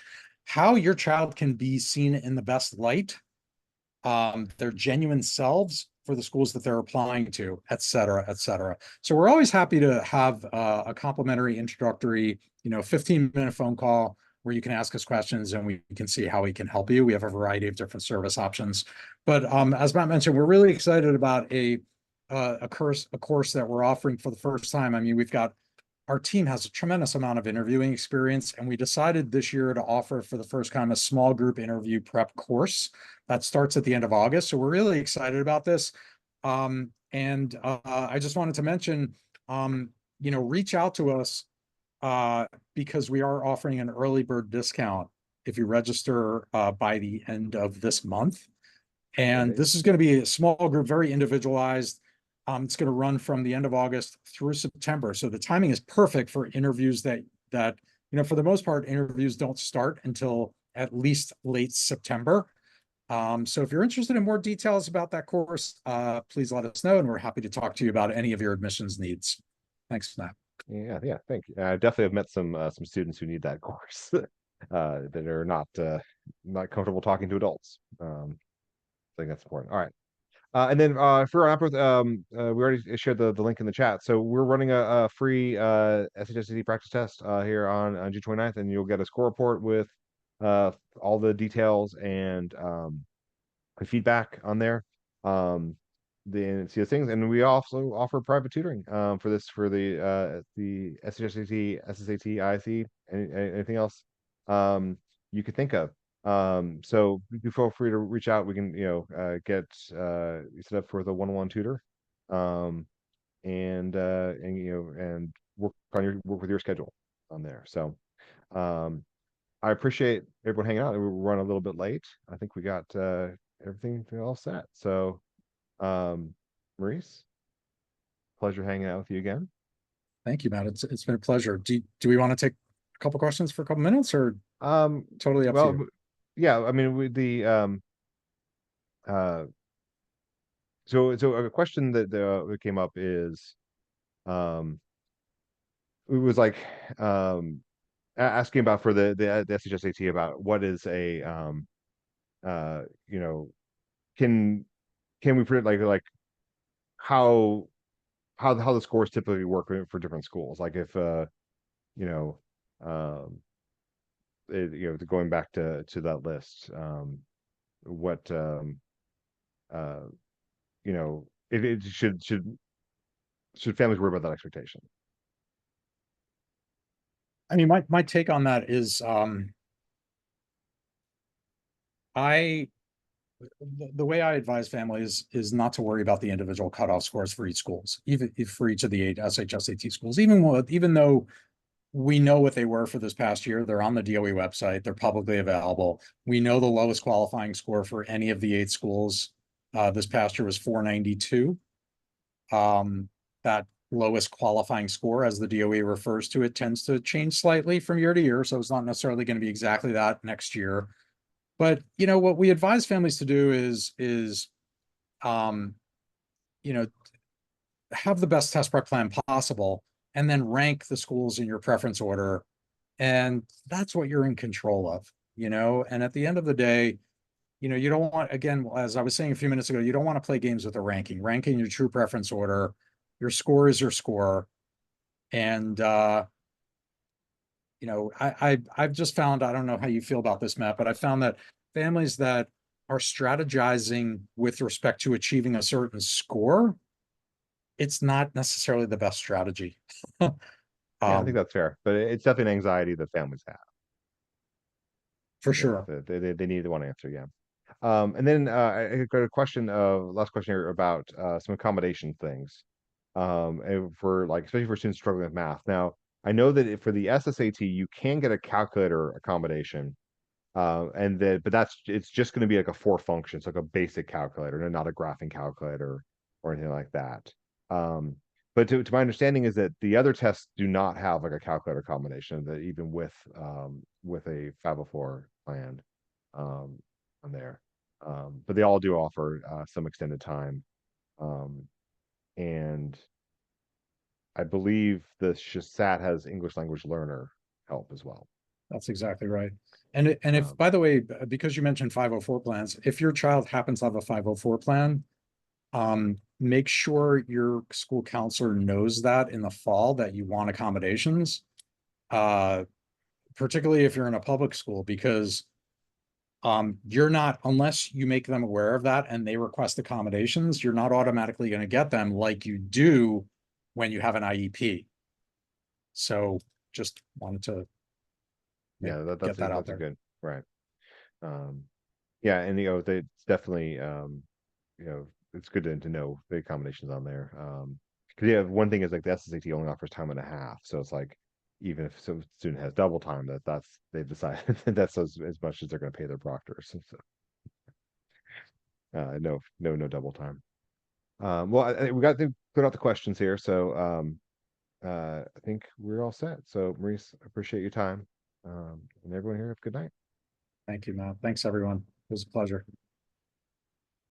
how your child can be seen in the best light, their genuine selves for the schools that they're applying to, et cetera, et cetera. So we're always happy to have a complimentary introductory, 15-minute phone call where you can ask us questions and we can see how we can help you. We have a variety of different service options. But as Matt mentioned, we're really excited about a course that we're offering for the first time. I mean, our team has a tremendous amount of interviewing experience, and we decided this year to offer for the first time a small group interview prep course that starts at the end of August. So we're really excited about this. I just wanted to mention, reach out to us because we are offering an early bird discount if you register by the end of this month. And this is going to be a small group, very individualized. It's going to run from the end of August through September. So the timing is perfect for interviews that for the most part, interviews don't start until at least late September. So if you're interested in more details about that course, please let us know, and we're happy to talk to you about any of your admissions needs. Thanks, Matt. Yeah, thank you. I definitely have met some students who need that course that are not comfortable talking to adults. I think that's important. All right. And then for our Applerouth, we already shared the link in the chat. So we're running a free SHSAT practice test here on June 29th, and you'll get a score report with all the details and feedback on there. See the things, and we also offer private tutoring for the SHSAT, SSAT, ISEE, anything else you could think of. So do feel free to reach out. We can get set up for the one-on-one tutor, and work with your schedule on there. So I appreciate everyone hanging out. We're running a little bit late. I think we got everything all set. So Maurice, pleasure hanging out with you again. Thank you, Matt. It's been a pleasure. Do we want to take a couple questions for a couple minutes, or totally up to you? Yeah, I mean, with the so a question that came up is it was like asking about for the SHSAT about what is a can we predict like how the scores typically work for different schools, like if going back to that list, what if it should families worry about that expectation? I mean, my take on that is the way I advise families is not to worry about the individual cutoff scores for each schools, even for each of the 8 SHSAT schools, even though we know what they were for this past year. They're on the DOE website. They're publicly available. We know the lowest qualifying score for any of the 8 schools this past year was 492. That lowest qualifying score, as the DOE refers to it, tends to change slightly from year to year. So it's not necessarily going to be exactly that next year. But what we advise families to do is have the best test prep plan possible, and then rank the schools in your preference order. And that's what you're in control of, and at the end of the day, you don't want, again, as I was saying a few minutes ago, you don't want to play games with the ranking your true preference order. Your score is your score. And, I've just found, I don't know how you feel about this, Matt, but I found that families that are strategizing with respect to achieving a certain score, it's not necessarily the best strategy. Yeah, I think Um, that's fair, but it's definitely an anxiety that families have. for Yeah, sure. they need one answer. Yeah. And then I got a question, last question here about some accommodation things. And for like, especially for students struggling with math. Now, I know that for the SSAT, you can get a calculator accommodation, but it's just going to be like a four functions, like a basic calculator, and not a graphing calculator or anything like that. But to my understanding is that the other tests do not have like a calculator combination, that even with a 504 plan um, on there. But they all do offer some extended time. Um, and I believe the SHSAT has English language learner help as well. That's exactly right. And if, Um, by the way, because you mentioned 504 plans, if your child happens to have a 504 plan, make sure your school counselor knows that in the fall that you want accommodations, uh, particularly if you're in a public school, because you're not, unless you make them aware of that and they request accommodations, you're not automatically going to get them like you do when you have an IEP. So just wanted to yeah, get that out that's a there. good right. Yeah, and it's definitely it's good to know the accommodations on there. Because yeah, one thing is like the SSAT only offers time and a half, so it's like even if some student has double time, that's they've decided that's as much as they're going to pay their proctors. So no double time. Well, we got to put out the questions here, so I think we're all set. So Maurice, appreciate your time, and everyone here have a good night. Thank you, Matt. Thanks, everyone. It was a pleasure.